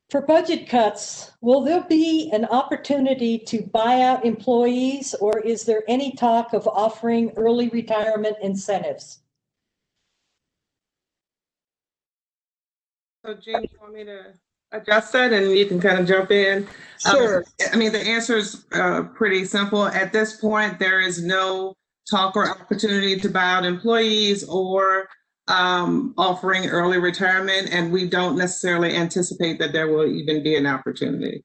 For budget cuts, will there be an opportunity to buy out employees, or is there any talk of offering early retirement incentives?
So Jean, you want me to address that and you can kind of jump in?
Sure.
The answer is pretty simple. At this point, there is no talk or opportunity to buy out employees or offering early retirement, and we don't necessarily anticipate that there will even be an opportunity.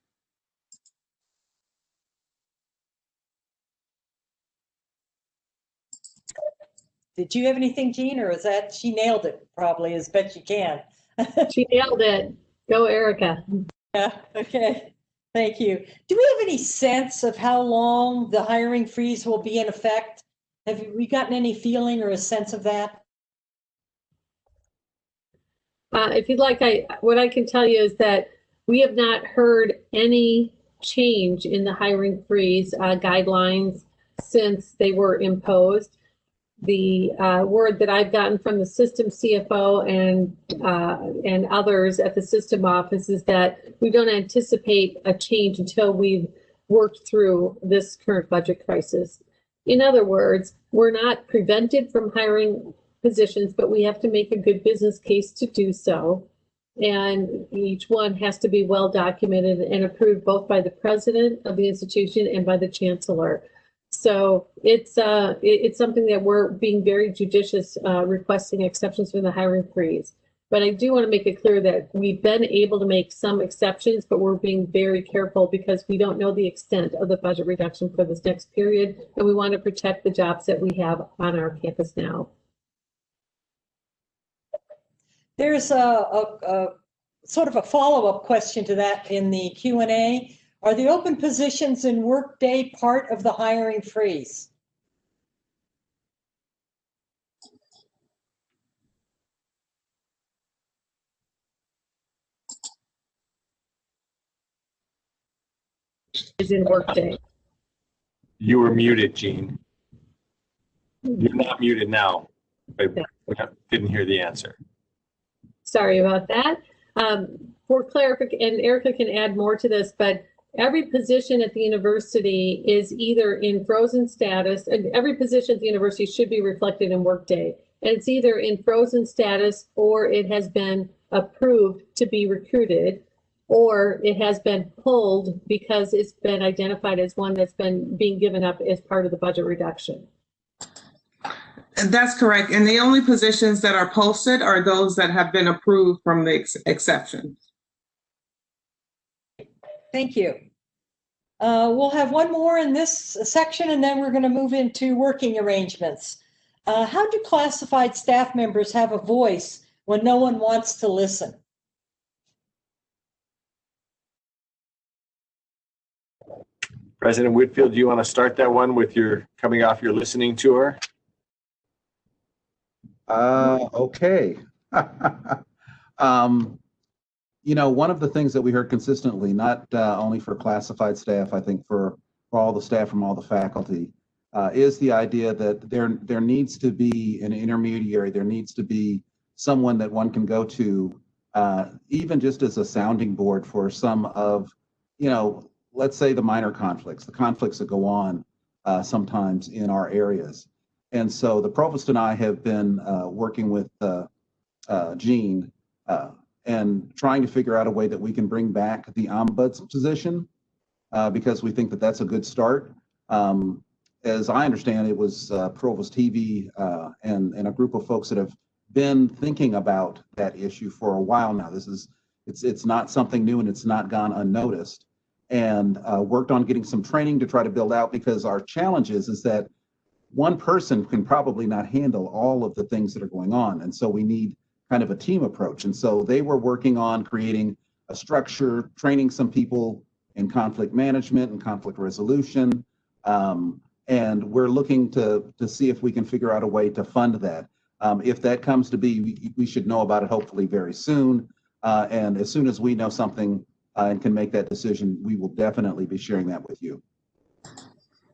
Did you have anything, Jean, or is that she nailed it probably as best she can?
She nailed it. Go, Erica.
Yeah, okay, thank you. Do we have any sense of how long the hiring freeze will be in effect? Have we gotten any feeling or a sense of that?
If you'd like, what I can tell you is that we have not heard any change in the hiring freeze guidelines since they were imposed. The word that I've gotten from the system CFO and others at the system office is that we don't anticipate a change until we've worked through this current budget crisis. In other words, we're not prevented from hiring positions, but we have to make a good business case to do so. And each one has to be well documented and approved both by the president of the institution and by the chancellor. So it's something that we're being very judicious, requesting exceptions from the hiring freeze. But I do want to make it clear that we've been able to make some exceptions, but we're being very careful because we don't know the extent of the budget reduction for this next period, and we want to protect the jobs that we have on our campus now.
There's a sort of a follow-up question to that in the Q&A. Are the open positions in Workday part of the hiring freeze?
Is in Workday.
You were muted, Jean. You're not muted now. I didn't hear the answer.
Sorry about that. For clarification, and Erica can add more to this, but every position at the university is either in frozen status, and every position at the university should be reflected in Workday. And it's either in frozen status or it has been approved to be recruited, or it has been pulled because it's been identified as one that's been being given up as part of the budget reduction.
That's correct. And the only positions that are posted are those that have been approved from the exception.
Thank you. We'll have one more in this section, and then we're going to move into working arrangements. How do classified staff members have a voice when no one wants to listen?
President Whitfield, do you want to start that one with your coming off your listening tour?
Okay. One of the things that we heard consistently, not only for classified staff, I think for all the staff from all the faculty, is the idea that there needs to be an intermediary. There needs to be someone that one can go to, even just as a sounding board for some of, let's say the minor conflicts, the conflicts that go on sometimes in our areas. And so the provost and I have been working with Jean and trying to figure out a way that we can bring back the ombuds position because we think that that's a good start. As I understand, it was Provost TV and a group of folks that have been thinking about that issue for a while now. It's not something new, and it's not gone unnoticed, and worked on getting some training to try to build out, because our challenge is that one person can probably not handle all of the things that are going on. And so we need kind of a team approach. And so they were working on creating a structure, training some people in conflict management and conflict resolution. And we're looking to see if we can figure out a way to fund that. If that comes to be, we should know about it hopefully very soon. And as soon as we know something and can make that decision, we will definitely be sharing that with you.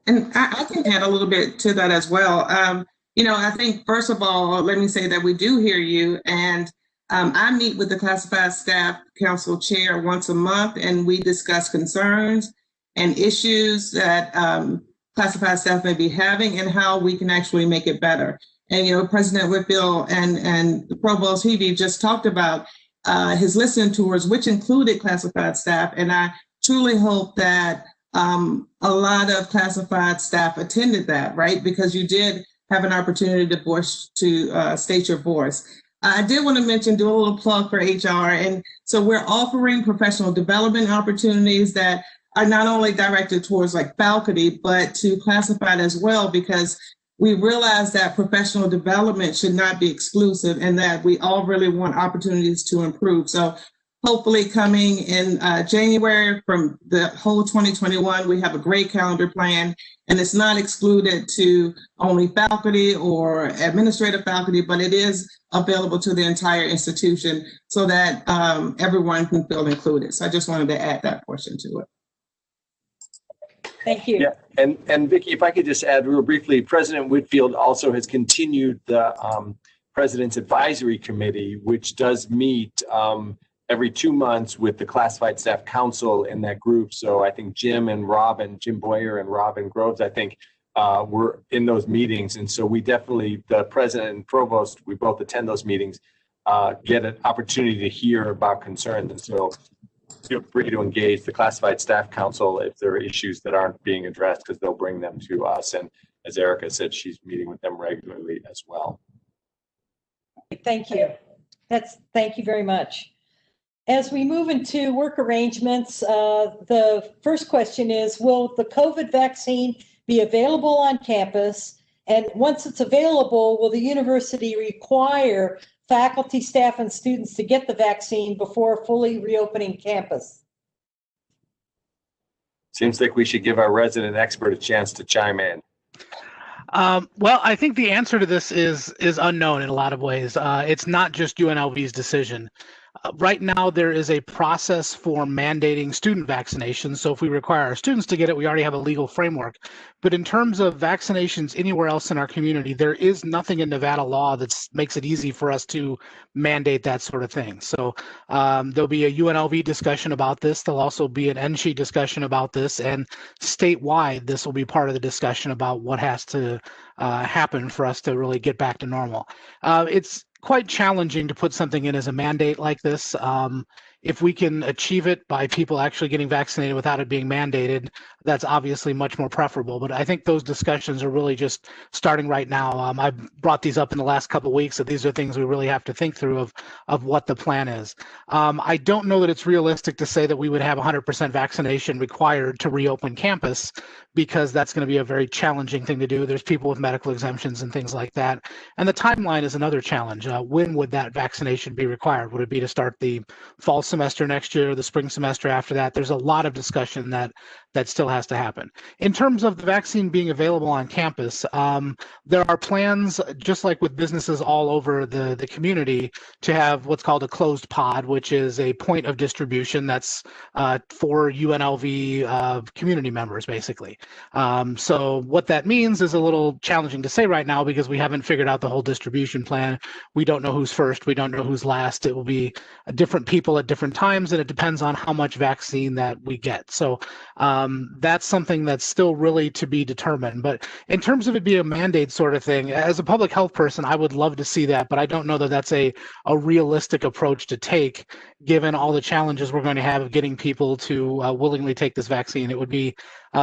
And I can add a little bit to that as well. I think, first of all, let me say that we do hear you. And I meet with the Classified Staff Council Chair once a month, and we discuss concerns and issues that classified staff may be having and how we can actually make it better. And, President Whitfield and the Provost Hevey just talked about his listening tours, which included classified staff. And I truly hope that a lot of classified staff attended that, right? Because you did have an opportunity to state your voice. I did want to mention, do a little plug for HR. And so we're offering professional development opportunities that are not only directed towards like faculty, but to classified as well, because we realize that professional development should not be exclusive and that we all really want opportunities to improve. So hopefully coming in January from the whole 2021, we have a great calendar plan, and it's not excluded to only faculty or administrative faculty, but it is available to the entire institution so that everyone can feel included. So I just wanted to add that portion to it.
Thank you.
Yeah, and Vicki, if I could just add real briefly, President Whitfield also has continued the President's Advisory Committee, which does meet every 2 months with the Classified Staff Council in that group. So I think Jim Boyer and Robin Groves, I think were in those meetings. And so we definitely, the President and Provost, we both attend those meetings, get an opportunity to hear about concerns. And so feel free to engage the Classified Staff Council if there are issues that aren't being addressed, because they'll bring them to us. And as Erica said, she's meeting with them regularly as well.
Thank you. Thank you very much. As we move into work arrangements, the first question is, will the COVID vaccine be available on campus? And once it's available, will the university require faculty, staff, and students to get the vaccine before fully reopening campus?
Seems like we should give our resident expert a chance to chime in.
Well, I think the answer to this is unknown in a lot of ways. It's not just UNLV's decision. Right now, there is a process for mandating student vaccinations. So if we require our students to get it, we already have a legal framework. But in terms of vaccinations anywhere else in our community, there is nothing in Nevada law that makes it easy for us to mandate that sort of thing. So there'll be a UNLV discussion about this. There'll also be an NSHE discussion about this. And statewide, this will be part of the discussion about what has to happen for us to really get back to normal. It's quite challenging to put something in as a mandate like this. If we can achieve it by people actually getting vaccinated without it being mandated, that's obviously much more preferable. But I think those discussions are really just starting right now. I brought these up in the last couple of weeks, that these are things we really have to think through of what the plan is. I don't know that it's realistic to say that we would have 100% vaccination required to reopen campus, because that's going to be a very challenging thing to do. There's people with medical exemptions and things like that. And the timeline is another challenge. When would that vaccination be required? Would it be to start the fall semester next year, the spring semester after that? There's a lot of discussion that still has to happen. In terms of the vaccine being available on campus, there are plans, just like with businesses all over the community, to have what's called a closed pod, which is a point of distribution that's for UNLV community members, basically. So what that means is a little challenging to say right now, because we haven't figured out the whole distribution plan. We don't know who's first. We don't know who's last. It will be different people at different different times, and it depends on how much vaccine that we get. So that's something that's still really to be determined. But in terms of it being a mandate sort of thing, as a public health person, I would love to see that, but I don't know that that's a realistic approach to take, given all the challenges we're going to have of getting people to willingly take this vaccine. It would be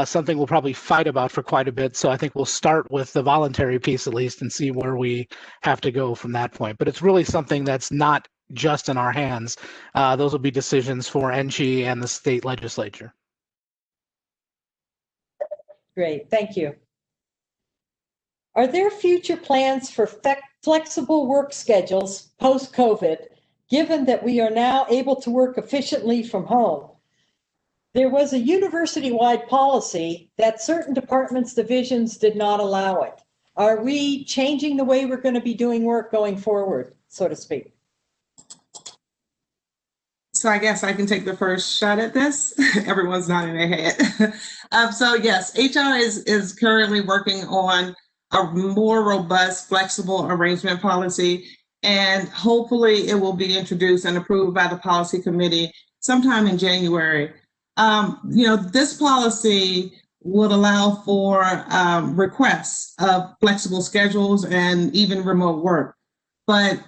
something we'll probably fight about for quite a bit. So I think we'll start with the voluntary piece at least and see where we have to go from that point. But it's really something that's not just in our hands. Those will be decisions for NCHE and the state legislature.
Great, thank you. Are there future plans for flexible work schedules post-COVID, given that we are now able to work efficiently from home? There was a university-wide policy that certain departments, divisions did not allow it. Are we changing the way we're going to be doing work going forward, so to speak?
So I guess I can take the first shot at this. Everyone's nodding their head. So yes, HR is currently working on a more robust, flexible arrangement policy, and hopefully it will be introduced and approved by the policy committee sometime in January. This policy would allow for requests of flexible schedules and even remote work. But,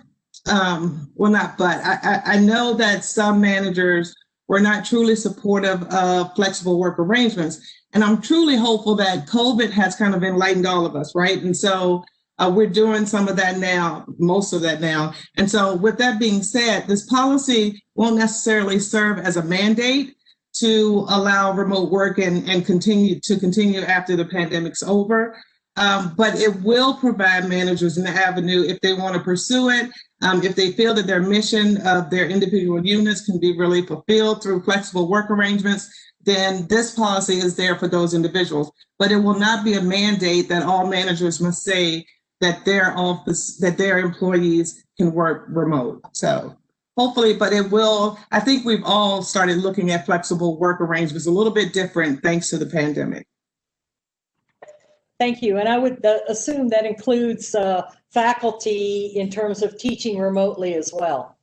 I know that some managers were not truly supportive of flexible work arrangements. And I'm truly hopeful that COVID has kind of enlightened all of us, right? And so we're doing some of that now, most of that now. And so with that being said, this policy won't necessarily serve as a mandate to allow remote work and continue after the pandemic's over. But it will provide managers an avenue if they want to pursue it, if they feel that their mission of their individual units can be really fulfilled through flexible work arrangements, then this policy is there for those individuals. But it will not be a mandate that all managers must say that their employees can work remote. So hopefully, but it will. I think we've all started looking at flexible work arrangements a little bit different thanks to the pandemic.
Thank you. And I would assume that includes faculty in terms of teaching remotely as well.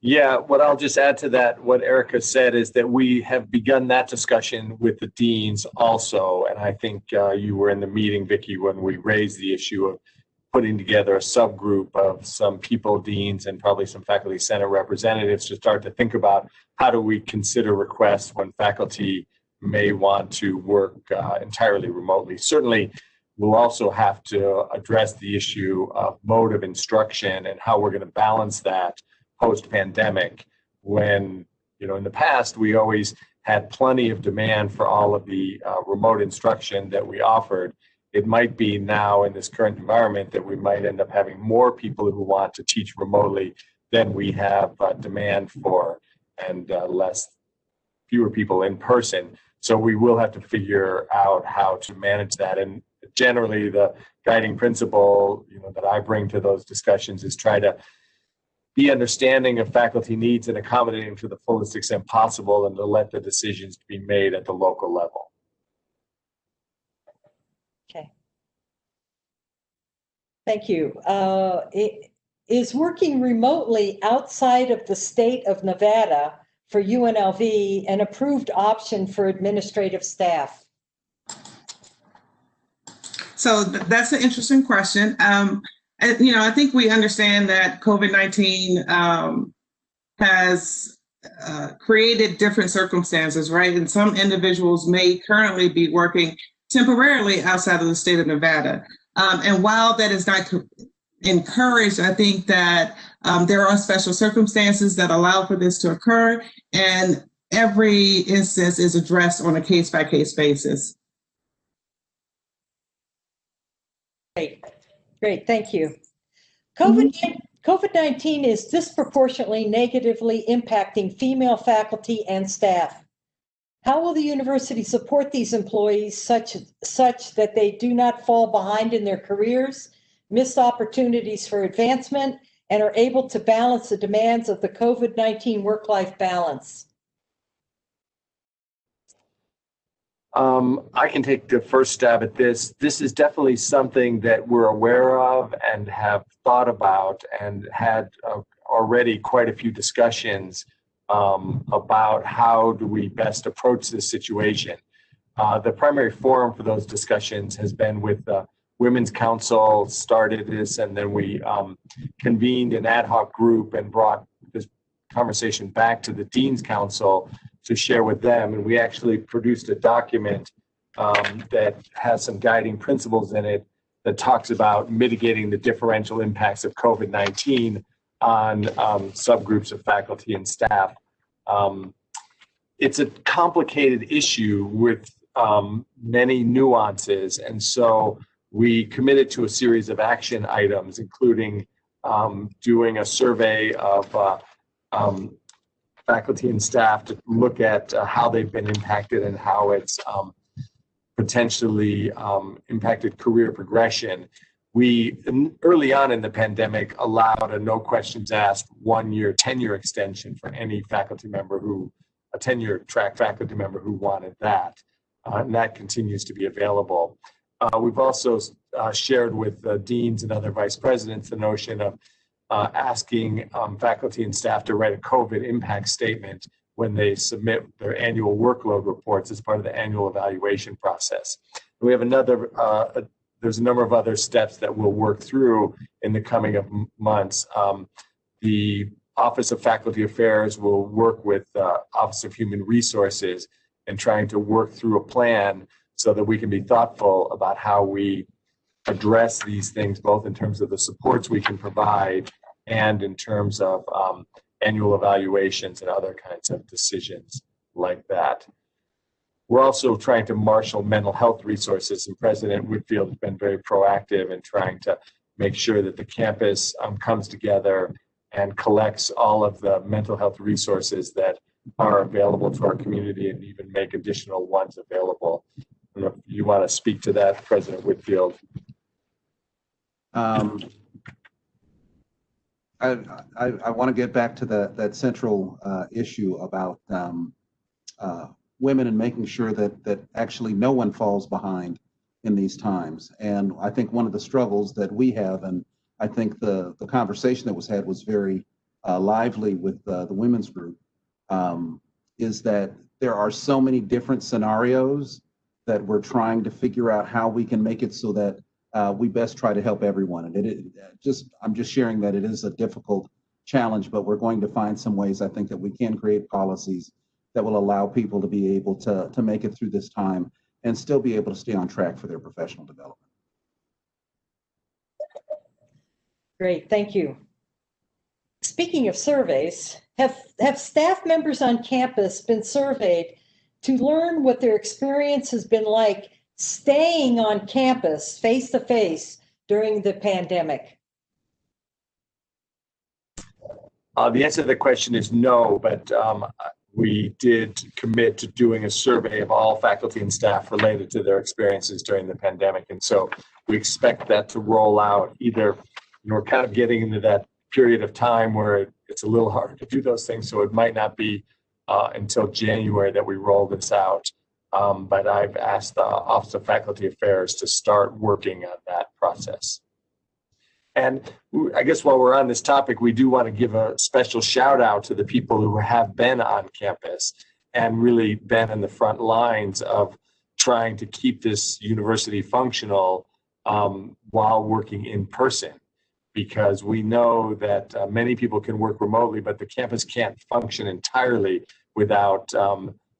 Yeah, what I'll just add to that, what Erica said, is that we have begun that discussion with the deans also. And I think you were in the meeting, Vicki, when we raised the issue of putting together a subgroup of some people, deans, and probably some faculty senate representatives to start to think about how do we consider requests when faculty may want to work entirely remotely. Certainly, we'll also have to address the issue of mode of instruction and how we're going to balance that post-pandemic when, in the past, we always had plenty of demand for all of the remote instruction that we offered. It might be now in this current environment that we might end up having more people who want to teach remotely than we have demand for, and fewer people in person. So we will have to figure out how to manage that. And generally, the guiding principle, that I bring to those discussions is try to be understanding of faculty needs and accommodating to the fullest extent possible, and to let the decisions be made at the local level.
Okay. Thank you. Is working remotely outside of the state of Nevada for UNLV an approved option for administrative staff?
So that's an interesting question. I think we understand that COVID-19 has created different circumstances, right? And some individuals may currently be working temporarily outside of the state of Nevada. And while that is not encouraged, I think that there are special circumstances that allow for this to occur, and every instance is addressed on a case-by-case basis.
Great, thank you. COVID-19 is disproportionately negatively impacting female faculty and staff. How will the university support these employees such that they do not fall behind in their careers, miss opportunities for advancement, and are able to balance the demands of the COVID-19 work-life balance?
I can take the first stab at this. This is definitely something that we're aware of and have thought about and had already quite a few discussions about how do we best approach this situation. The primary forum for those discussions has been with the Women's Council, started this, and then we convened an ad hoc group and brought this conversation back to the Dean's Council to share with them. And we actually produced a document that has some guiding principles in it that talks about mitigating the differential impacts of COVID-19 on subgroups of faculty and staff. It's a complicated issue with many nuances, and so we committed to a series of action items, including doing a survey of faculty and staff to look at how they've been impacted and how it's potentially impacted career progression. We, early on in the pandemic, allowed a no questions asked 1-year tenure extension for any faculty member a tenure track faculty member who wanted that. And that continues to be available. We've also shared with deans and other vice presidents the notion of asking faculty and staff to write a COVID impact statement when they submit their annual workload reports as part of the annual evaluation process. And we have there's a number of other steps that we'll work through in the coming months. The Office of Faculty Affairs will work with Office of Human Resources in trying to work through a plan so that we can be thoughtful about how we address these things, both in terms of the supports we can provide and in terms of annual evaluations and other kinds of decisions like that. We're also trying to marshal mental health resources, and President Whitfield has been very proactive in trying to make sure that the campus comes together and collects all of the mental health resources that are available to our community and even make additional ones available. I don't know if you want to speak to that, President Whitfield.
I want to get back to that central issue about women and making sure that actually no one falls behind in these times. And I think one of the struggles that we have, and I think the conversation that was had was very lively with the women's group, is that there are so many different scenarios that we're trying to figure out how we can make it so that we best try to help everyone. And I'm just sharing that it is a difficult challenge, but we're going to find some ways, I think, that we can create policies that will allow people to be able to make it through this time and still be able to stay on track for their professional development.
Great, thank you. Speaking of surveys, have staff members on campus been surveyed to learn what their experience has been like staying on campus face-to-face during the pandemic?
The answer to the question is no, but we did commit to doing a survey of all faculty and staff related to their experiences during the pandemic. And so we expect that to roll out either, we're kind of getting into that period of time where it's a little hard to do those things. So it might not be until January that we roll this out. But I've asked the Office of Faculty Affairs to start working on that process. And I guess while we're on this topic, we do want to give a special shout out to the people who have been on campus and really been in the front lines of trying to keep this university functional while working in person. Because we know that many people can work remotely, but the campus can't function entirely without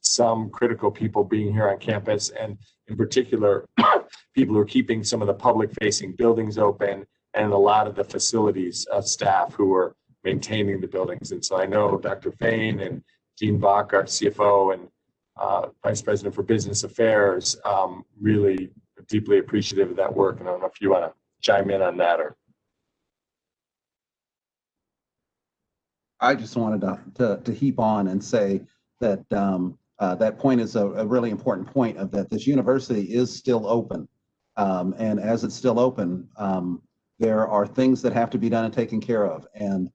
some critical people being here on campus, and in particular, people who are keeping some of the public-facing buildings open and a lot of the facilities staff who are maintaining the buildings. And so I know Dr. Fain and Jean Bach, our CFO and Vice President for Business Affairs, really deeply appreciative of that work. And I don't know if you want to chime in on that or.
I just wanted to heap on and say that that point is a really important point of that this university is still open. And as it's still open, there are things that have to be done and taken care of. And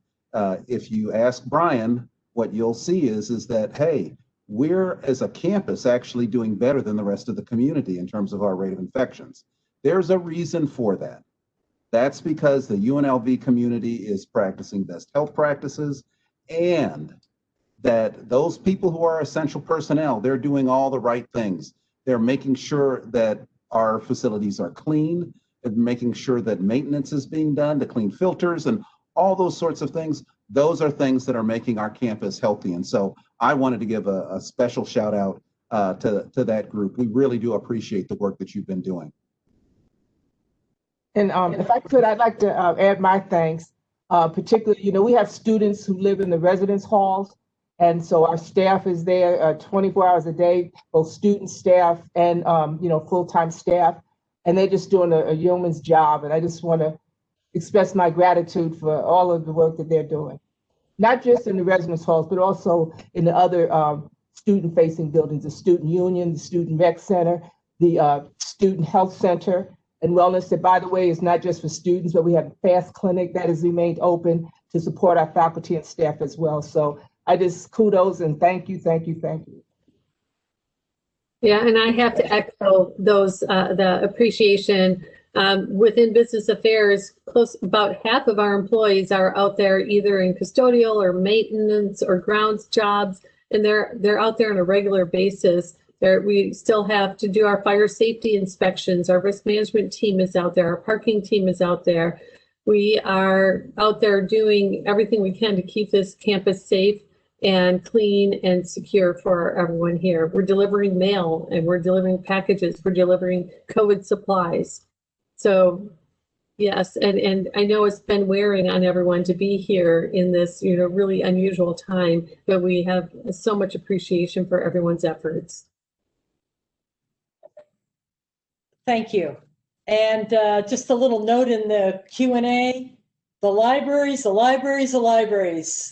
if you ask Brian, what you'll see is that, hey, we're as a campus actually doing better than the rest of the community in terms of our rate of infections. There's a reason for that. That's because the UNLV community is practicing best health practices, and that those people who are essential personnel, they're doing all the right things. They're making sure that our facilities are clean, and making sure that maintenance is being done to clean filters and all those sorts of things. Those are things that are making our campus healthy. And so I wanted to give a special shout out to that group. We really do appreciate the work that you've been doing.
And if I could, I'd like to add my thanks. Particularly, we have students who live in the residence halls. And so our staff is there 24 hours a day, both student staff and, full-time staff. And they're just doing a yeoman's job. And I just want to express my gratitude for all of the work that they're doing, not just in the residence halls, but also in the other student-facing buildings, the student union, the student rec center, the student health center and wellness, that, by the way, is not just for students, but we have a FAST clinic that has remained open to support our faculty and staff as well. So I just kudos and thank you, thank you, thank you.
Yeah, and I have to echo those, the appreciation. Within business affairs, about half of our employees are out there either in custodial or maintenance or grounds jobs, and they're out there on a regular basis. We still have to do our fire safety inspections. Our risk management team is out there. Our parking team is out there. We are out there doing everything we can to keep this campus safe and clean and secure for everyone here. We're delivering mail and we're delivering packages. We're delivering COVID supplies. So yes, and I know it's been wearing on everyone to be here in this, really unusual time, but we have so much appreciation for everyone's efforts.
Thank you. And just a little note in the Q&A, the libraries,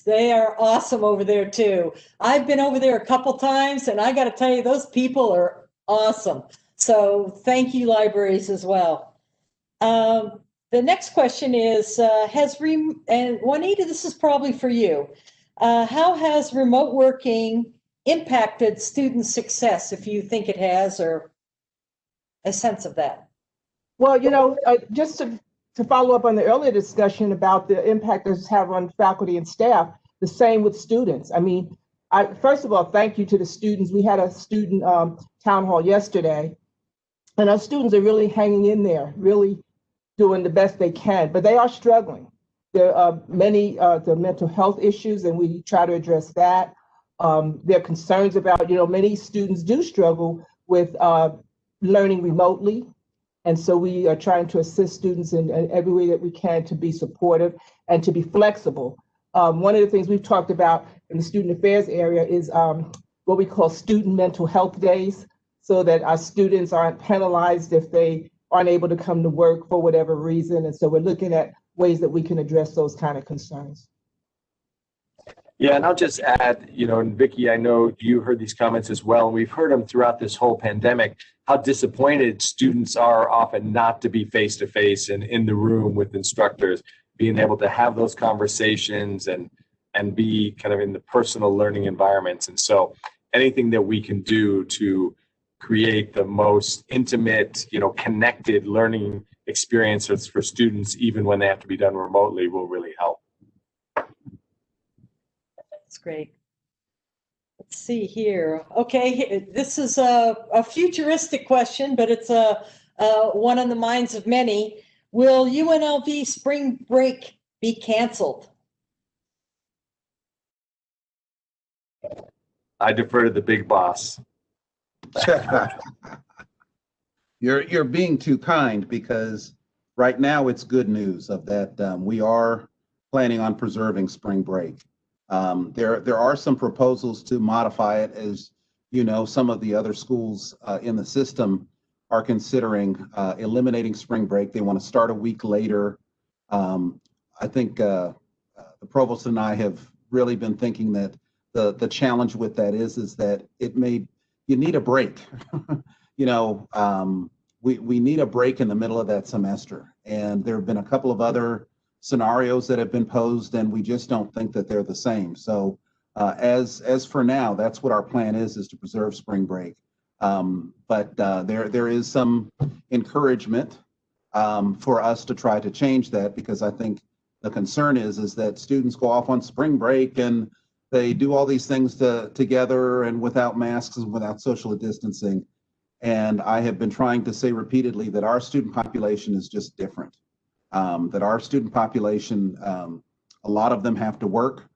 they are awesome over there too. I've been over there a couple times and I got to tell you, those people are awesome. So thank you, libraries, as well. The next question is, and Juanita, this is probably for you. How has remote working impacted student success, if you think it has, or a sense of that?
Well, just to follow up on the earlier discussion about the impact this have on faculty and staff, the same with students. I mean, first of all, thank you to the students. We had a student town hall yesterday, and our students are really hanging in there, really doing the best they can, but they are struggling. There are many the mental health issues, and we try to address that. There are concerns about, many students do struggle with learning remotely. And so we are trying to assist students in every way that we can to be supportive and to be flexible. One of the things we've talked about in the student affairs area is what we call student mental health days, so that our students aren't penalized if they aren't able to come to work for whatever reason. And so we're looking at ways that we can address those kind of concerns.
Yeah, and I'll just add, and Vicki, I know you heard these comments as well, and we've heard them throughout this whole pandemic, how disappointed students are often not to be face-to-face and in the room with instructors, being able to have those conversations and be kind of in the personal learning environments. And so anything that we can do to create the most intimate, connected learning experiences for students, even when they have to be done remotely, will really help.
That's great. Let's see here. Okay, this is a futuristic question, but it's one on the minds of many. Will UNLV spring break be canceled?
I defer to the big boss.
You're being too kind, because right now it's good news of that we are planning on preserving spring break. There are some proposals to modify it, as some of the other schools in the system are considering eliminating spring break. They want to start a week later. I think the provost and I have really been thinking that the challenge with that is that you need a break. We need a break in the middle of that semester, and there have been a couple of other scenarios that have been posed, and we just don't think that they're the same. So as for now, that's what our plan is to preserve spring break. But there is some encouragement for us to try to change that, because I think the concern is that students go off on spring break and they do all these things together and without masks and without social distancing. And I have been trying to say repeatedly that our student population is just different. That our student population, a lot of them have to work.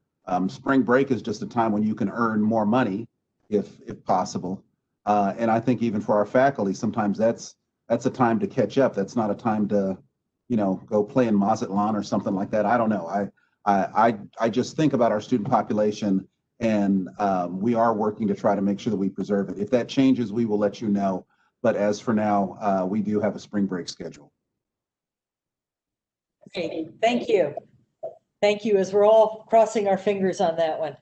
Spring break is just a time when you can earn more money, if possible. And I think even for our faculty, sometimes that's a time to catch up. That's not a time to, go play in Mazatlan or something like that. I don't know. I just think about our student population, and we are working to try to make sure that we preserve it. If that changes, we will let you know. But as for now, we do have a spring break schedule.
Okay, thank you. Thank you, as we're all crossing our fingers on that one.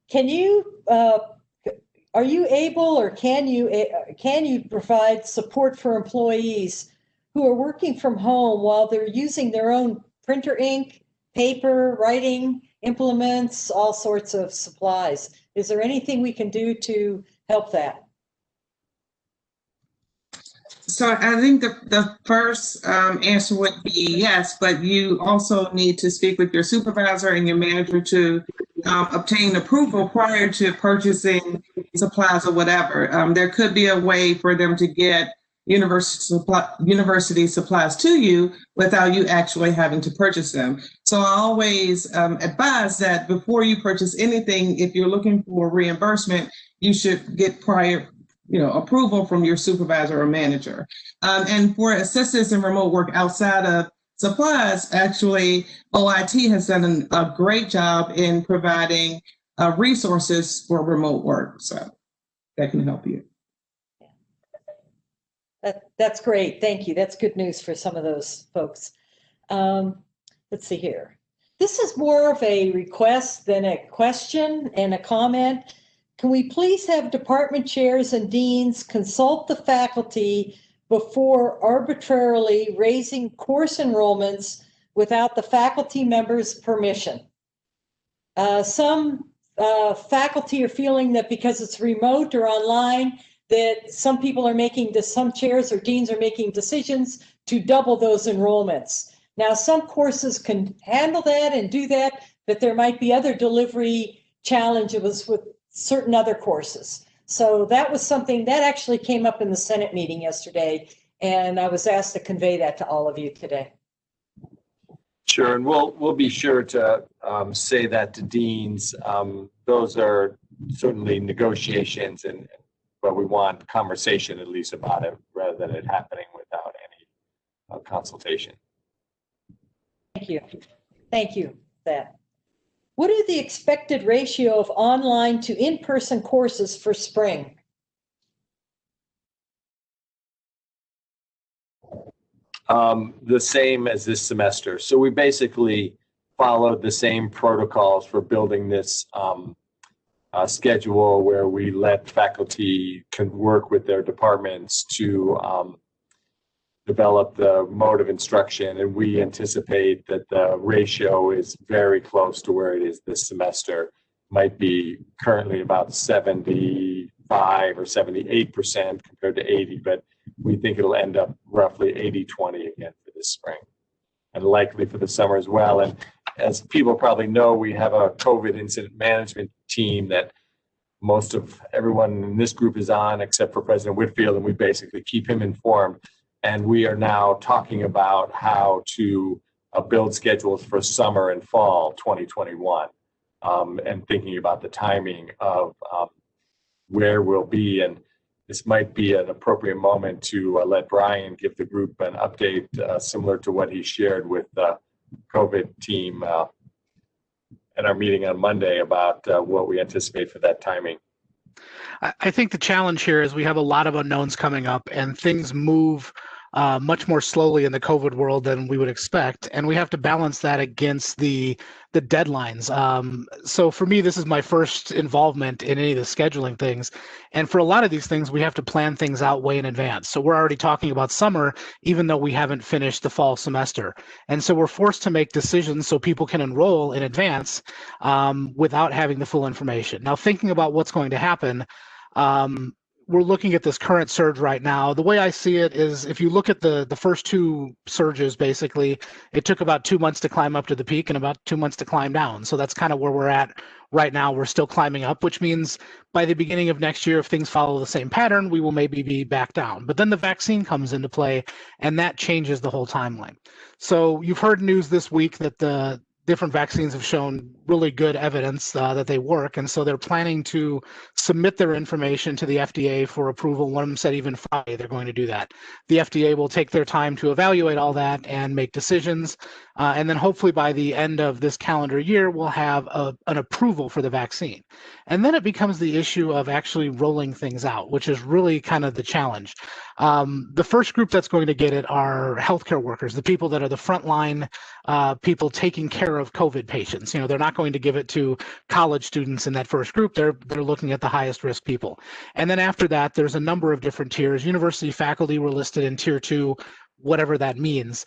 Can you, are you able, or can you provide support for employees who are working from home while they're using their own printer ink, paper, writing implements, all sorts of supplies? Is there anything we can do to help that?
So I think the first answer would be yes, but you also need to speak with your supervisor and your manager to obtain approval prior to purchasing supplies or whatever. There could be a way for them to get university supplies to you without you actually having to purchase them. So I always advise that before you purchase anything, if you're looking for reimbursement, you should get prior approval from your supervisor or manager. And for assistance in remote work outside of supplies, actually, OIT has done a great job in providing resources for remote work. So that can help you.
That's great. Thank you. That's good news for some of those folks. Let's see here. This is more of a request than a question and a comment. Can we please have department chairs and deans consult the faculty before arbitrarily raising course enrollments without the faculty members' permission? Some faculty are feeling that because it's remote or online, that some chairs or deans are making decisions to double those enrollments. Now, some courses can handle that and do that, but there might be other delivery challenges with certain other courses. So that was something that actually came up in the Senate meeting yesterday, and I was asked to convey that to all of you today.
Sure, and we'll be sure to say that to deans. Those are certainly negotiations, but we want conversation at least about it rather than it happening without any consultation.
Thank you. Thank you for that. What is the expected ratio of online to in-person courses for spring?
The same as this semester. So we basically followed the same protocols for building this schedule, where we let faculty can work with their departments to develop the mode of instruction, and we anticipate that the ratio is very close to where it is this semester. Might be currently about 75 or 78% compared to 80, but we think it'll end up roughly 80-20 again for this spring, and likely for the summer as well. And as people probably know, we have a COVID incident management team that most of everyone in this group is on, except for President Whitfield, and we basically keep him informed. And we are now talking about how to build schedules for summer and fall 2021, and thinking about the timing of where we'll be. And this might be an appropriate moment to let Brian give the group an update similar to what he shared with the COVID team at our meeting on Monday about what we anticipate for that timing.
I think the challenge here is we have a lot of unknowns coming up, and things move much more slowly in the COVID world than we would expect, and we have to balance that against the deadlines. So for me, this is my first involvement in any of the scheduling things, and for a lot of these things, we have to plan things out way in advance. So we're already talking about summer, even though we haven't finished the fall semester, and so we're forced to make decisions so people can enroll in advance without having the full information. Now, thinking about what's going to happen, we're looking at this current surge right now. The way I see it is, if you look at the first two surges, basically, it took about 2 months to climb up to the peak and about 2 months to climb down. So that's kind of where we're at right now. We're still climbing up, which means by the beginning of next year, if things follow the same pattern, we will maybe be back down. But then the vaccine comes into play, and that changes the whole timeline. So you've heard news this week that the different vaccines have shown really good evidence that they work. And so they're planning to submit their information to the FDA for approval. One of them said even Friday they're going to do that. The FDA will take their time to evaluate all that and make decisions. And then hopefully by the end of this calendar year, we'll have an approval for the vaccine. And then it becomes the issue of actually rolling things out, which is really kind of the challenge. The first group that's going to get it are healthcare workers, the people that are the frontline people taking care of COVID patients. You know, they're not going to give it to college students in that first group. They're looking at the highest risk people. And then after that, there's a number of different tiers. University faculty were listed in tier 2, whatever that means.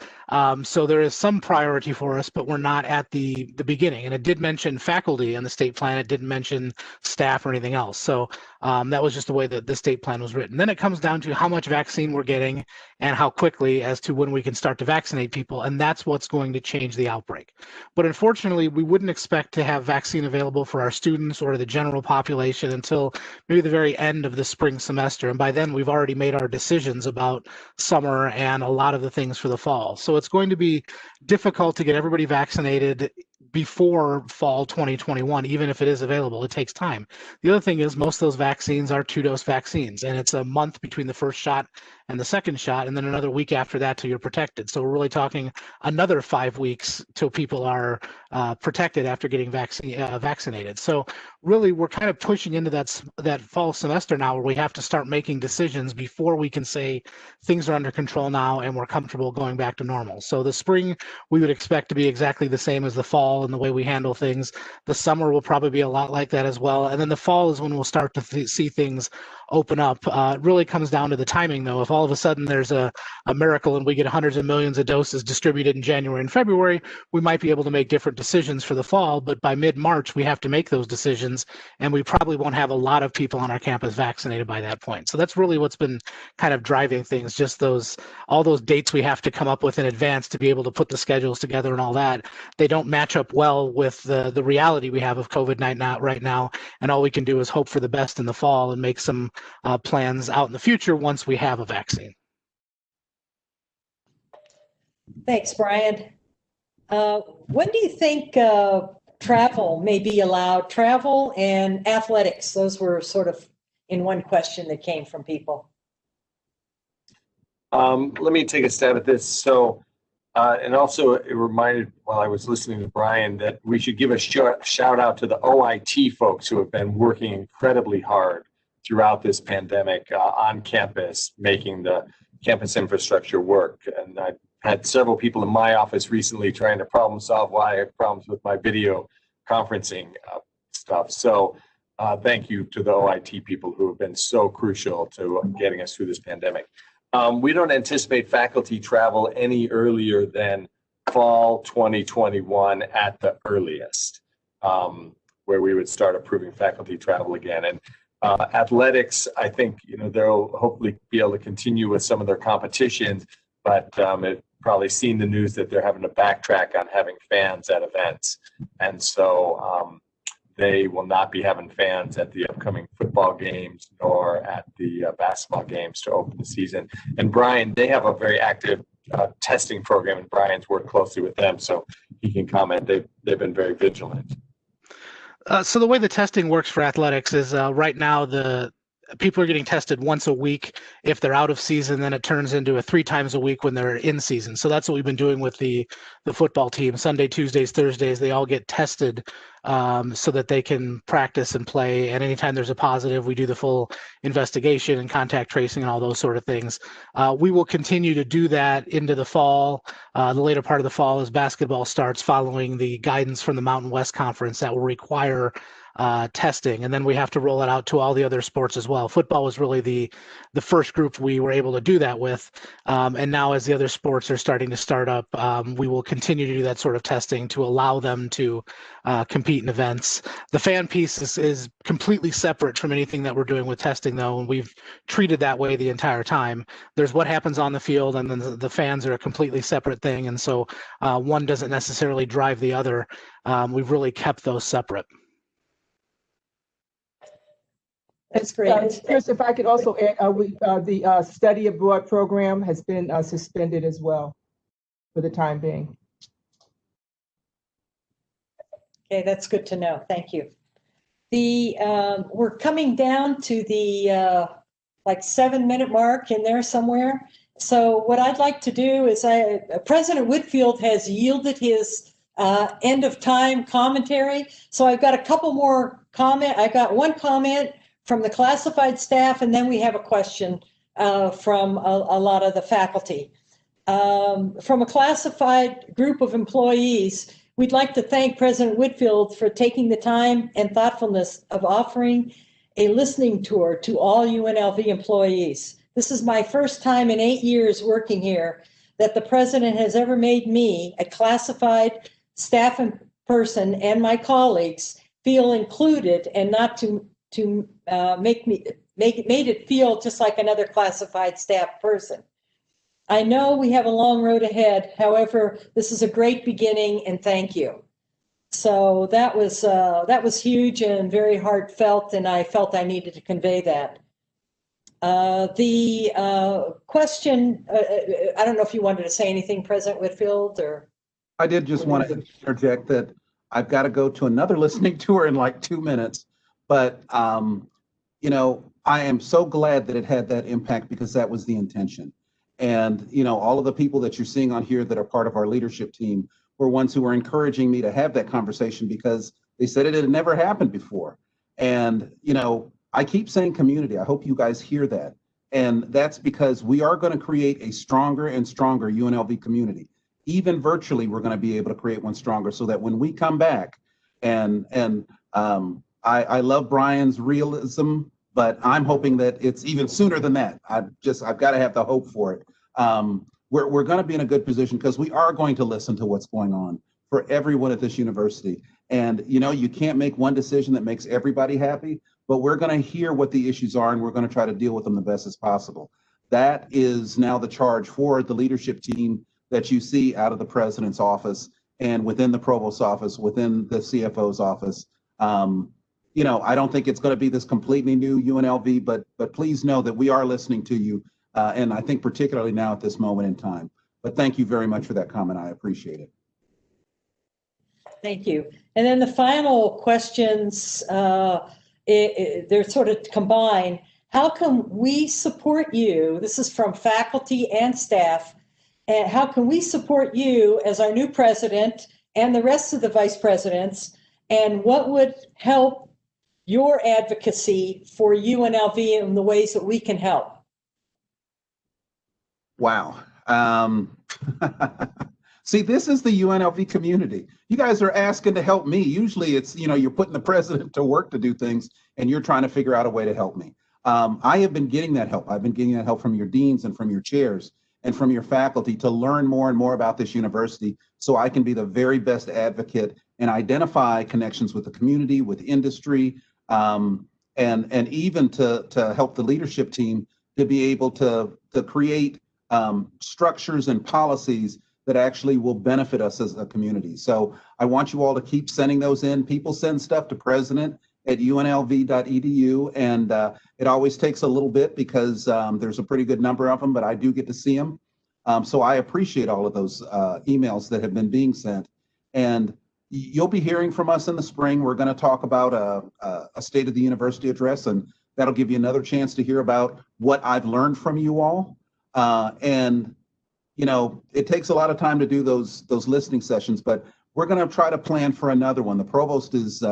So there is some priority for us, but we're not at the beginning. And it did mention faculty on the state plan. It didn't mention staff or anything else. So that was just the way that the state plan was written. Then it comes down to how much vaccine we're getting and how quickly as to when we can start to vaccinate people. And that's what's going to change the outbreak. But unfortunately, we wouldn't expect to have vaccine available for our students or the general population until maybe the very end of the spring semester. And by then, we've already made our decisions about summer and a lot of the things for the fall. So it's going to be difficult to get everybody vaccinated before fall 2021, even if it is available. It takes time. The other thing is most of those vaccines are 2-dose vaccines, and it's a month between the first shot and the second shot, and then another week after that till you're protected. So we're really talking another 5 weeks till people are protected after getting vaccinated. So really, we're kind of pushing into that fall semester now, where we have to start making decisions before we can say things are under control now and we're comfortable going back to normal. So the spring, we would expect to be exactly the same as the fall in the way we handle things. The summer will probably be a lot like that as well. And then the fall is when we'll start to see things open up. It really comes down to the timing, though. If all of a sudden there's a miracle and we get hundreds of millions of doses distributed in January and February, we might be able to make different decisions for the fall. But by mid-March, we have to make those decisions, and we probably won't have a lot of people on our campus vaccinated by that point. So that's really what's been kind of driving things, just all those dates we have to come up with in advance to be able to put the schedules together and all that. They don't match up well with the reality we have of COVID-19 right now, and all we can do is hope for the best in the fall and make some plans out in the future once we have a vaccine.
Thanks, Brian. When do you think travel may be allowed? Travel and athletics, those were sort of in one question that came from people.
Let me take a stab at this. So, and also it reminded while I was listening to Brian that we should give a shout out to the OIT folks who have been working incredibly hard throughout this pandemic on campus, making the campus infrastructure work. And I had several people in my office recently trying to problem solve why I have problems with my video conferencing stuff. So thank you to the OIT people who have been so crucial to getting us through this pandemic. We don't anticipate faculty travel any earlier than fall 2021 at the earliest, where we would start approving faculty travel again. And athletics, I think, they'll hopefully be able to continue with some of their competitions, but it probably seen the news that they're having to backtrack on having fans at events. And so they will not be having fans at the upcoming football games nor at the basketball games to open the season. And Brian, they have a very active testing program, and Brian's worked closely with them, so he can comment. They've been very vigilant.
So the way the testing works for athletics is right now the people are getting tested once a week. If they're out of season, then it turns into 3 times a week when they're in season. So that's what we've been doing with the football team. Sunday, Tuesdays, Thursdays, they all get tested so that they can practice and play. And anytime there's a positive, we do the full investigation and contact tracing and all those sort of things. We will continue to do that into the fall. The later part of the fall as basketball starts, following the guidance from the Mountain West Conference that will require testing, and then we have to roll it out to all the other sports as well. Football was really the first group we were able to do that with, and now as the other sports are starting to start up, we will continue to do that sort of testing to allow them to compete in events. The fan piece is completely separate from anything that we're doing with testing, though, and we've treated that way the entire time. There's what happens on the field, and then the fans are a completely separate thing, and so one doesn't necessarily drive the other. We've really kept those separate.
That's great.
Chris, if I could also add, the study abroad program has been suspended as well for the time being.
Okay, that's good to know. Thank you. We're coming down to the like 7-minute mark in there somewhere. So what I'd like to do is President Whitfield has yielded his end of time commentary. So I've got a couple more I got one comment from the classified staff, and then we have a question from a lot of the faculty. From a classified group of employees, we'd like to thank President Whitfield for taking the time and thoughtfulness of offering a listening tour to all UNLV employees. This is my first time in 8 years working here that the president has ever made me, a classified staff person, and my colleagues feel included, and not to made it feel just like another classified staff person. I know we have a long road ahead. However, this is a great beginning, and thank you. So that was huge and very heartfelt, and I felt I needed to convey that. The question, I don't know if you wanted to say anything, President Whitfield, or?
I did just want to interject that I've got to go to another listening tour in like 2 minutes, but you know, I am so glad that it had that impact, because that was the intention. And, you know, all of the people that you're seeing on here that are part of our leadership team were ones who were encouraging me to have that conversation, because they said it had never happened before. And, you know, I keep saying community. I hope you guys hear that. And that's because we are going to create a stronger and stronger UNLV community. Even virtually, we're going to be able to create one stronger, so that when we come back, I love Brian's realism, but I'm hoping that it's even sooner than that. I've got to have the hope for it. We're going to be in a good position, because we are going to listen to what's going on for everyone at this university. And, you know, you can't make one decision that makes everybody happy, but we're going to hear what the issues are, and we're going to try to deal with them the best as possible. That is now the charge for the leadership team that you see out of the president's office and within the provost's office, within the CFO's office. You know, I don't think it's going to be this completely new UNLV, but please know that we are listening to you, and I think particularly now at this moment in time. But thank you very much for that comment. I appreciate it.
Thank you. And then the final questions, they're sort of combined. How can we support you? This is from faculty and staff. And how can we support you as our new president and the rest of the vice presidents? And what would help your advocacy for UNLV in the ways that we can help?
Wow. See, this is the UNLV community. You guys are asking to help me. Usually it's, you know, you're putting the president to work to do things, and you're trying to figure out a way to help me. I have been getting that help. I've been getting that help from your deans and from your chairs and from your faculty to learn more and more about this university, so I can be the very best advocate and identify connections with the community, with industry, and even to help the leadership team to be able to create structures and policies that actually will benefit us as a community. So I want you all to keep sending those in. People send stuff to president@unlv.edu, and it always takes a little bit, because there's a pretty good number of them, but I do get to see them. So I appreciate all of those emails that have been being sent. And you'll be hearing from us in the spring. We're going to talk about a State of the University address, and that'll give you another chance to hear about what I've learned from you all. And you know, it takes a lot of time to do those listening sessions, but we're going to try to plan for another one. The provost is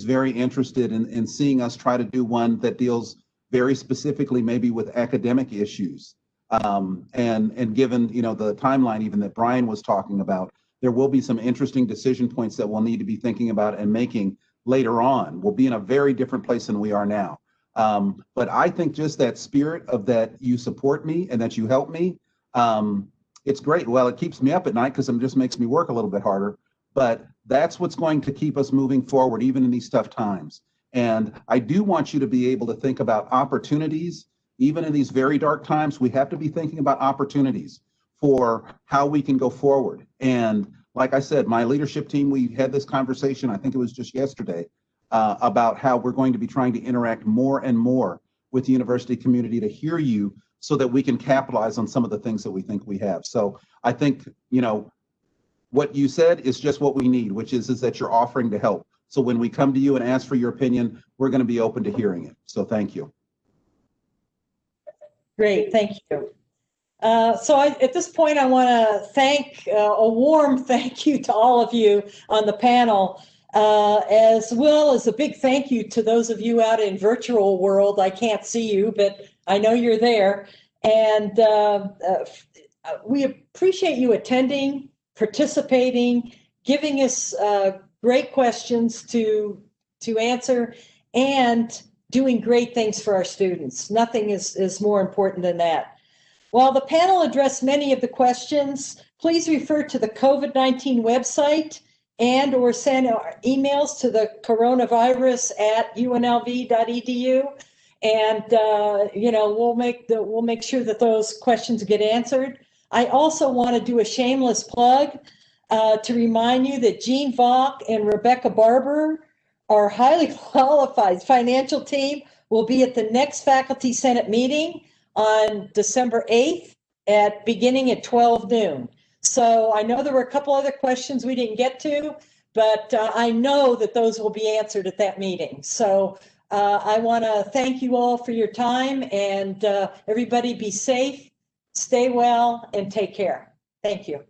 very interested in seeing us try to do one that deals very specifically maybe with academic issues. And given, you know, the timeline even that Brian was talking about, there will be some interesting decision points that we'll need to be thinking about and making later on. We'll be in a very different place than we are now. But I think just that spirit of that you support me and that you help me, it's great. Well, it keeps me up at night because it just makes me work a little bit harder. But that's what's going to keep us moving forward, even in these tough times. And I do want you to be able to think about opportunities. Even in these very dark times, we have to be thinking about opportunities for how we can go forward. And like I said, my leadership team, we had this conversation, I think it was just yesterday, about how we're going to be trying to interact more and more with the university community to hear you so that we can capitalize on some of the things that we think we have. So I think, you know, what you said is just what we need, which is that you're offering to help. So when we come to you and ask for your opinion, we're going to be open to hearing it. So thank you.
Great, thank you. At this point, I want to thank a warm thank you to all of you on the panel, as well as a big thank you to those of you out in virtual world. I can't see you, but I know you're there. And we appreciate you attending, participating, giving us great questions to answer, and doing great things for our students. Nothing is more important than that. While the panel addressed many of the questions, please refer to the COVID-19 website and or send emails to the coronavirus@unlv.edu. And we'll make sure that those questions get answered. I also want to do a shameless plug to remind you that Jean Vaughn and Rebecca Barber, our highly qualified financial team, will be at the next Faculty Senate meeting on December 8th beginning at 12 noon. So I know there were a couple other questions we didn't get to, but I know that those will be answered at that meeting. So I want to thank you all for your time, and everybody be safe, stay well, and take care. Thank you.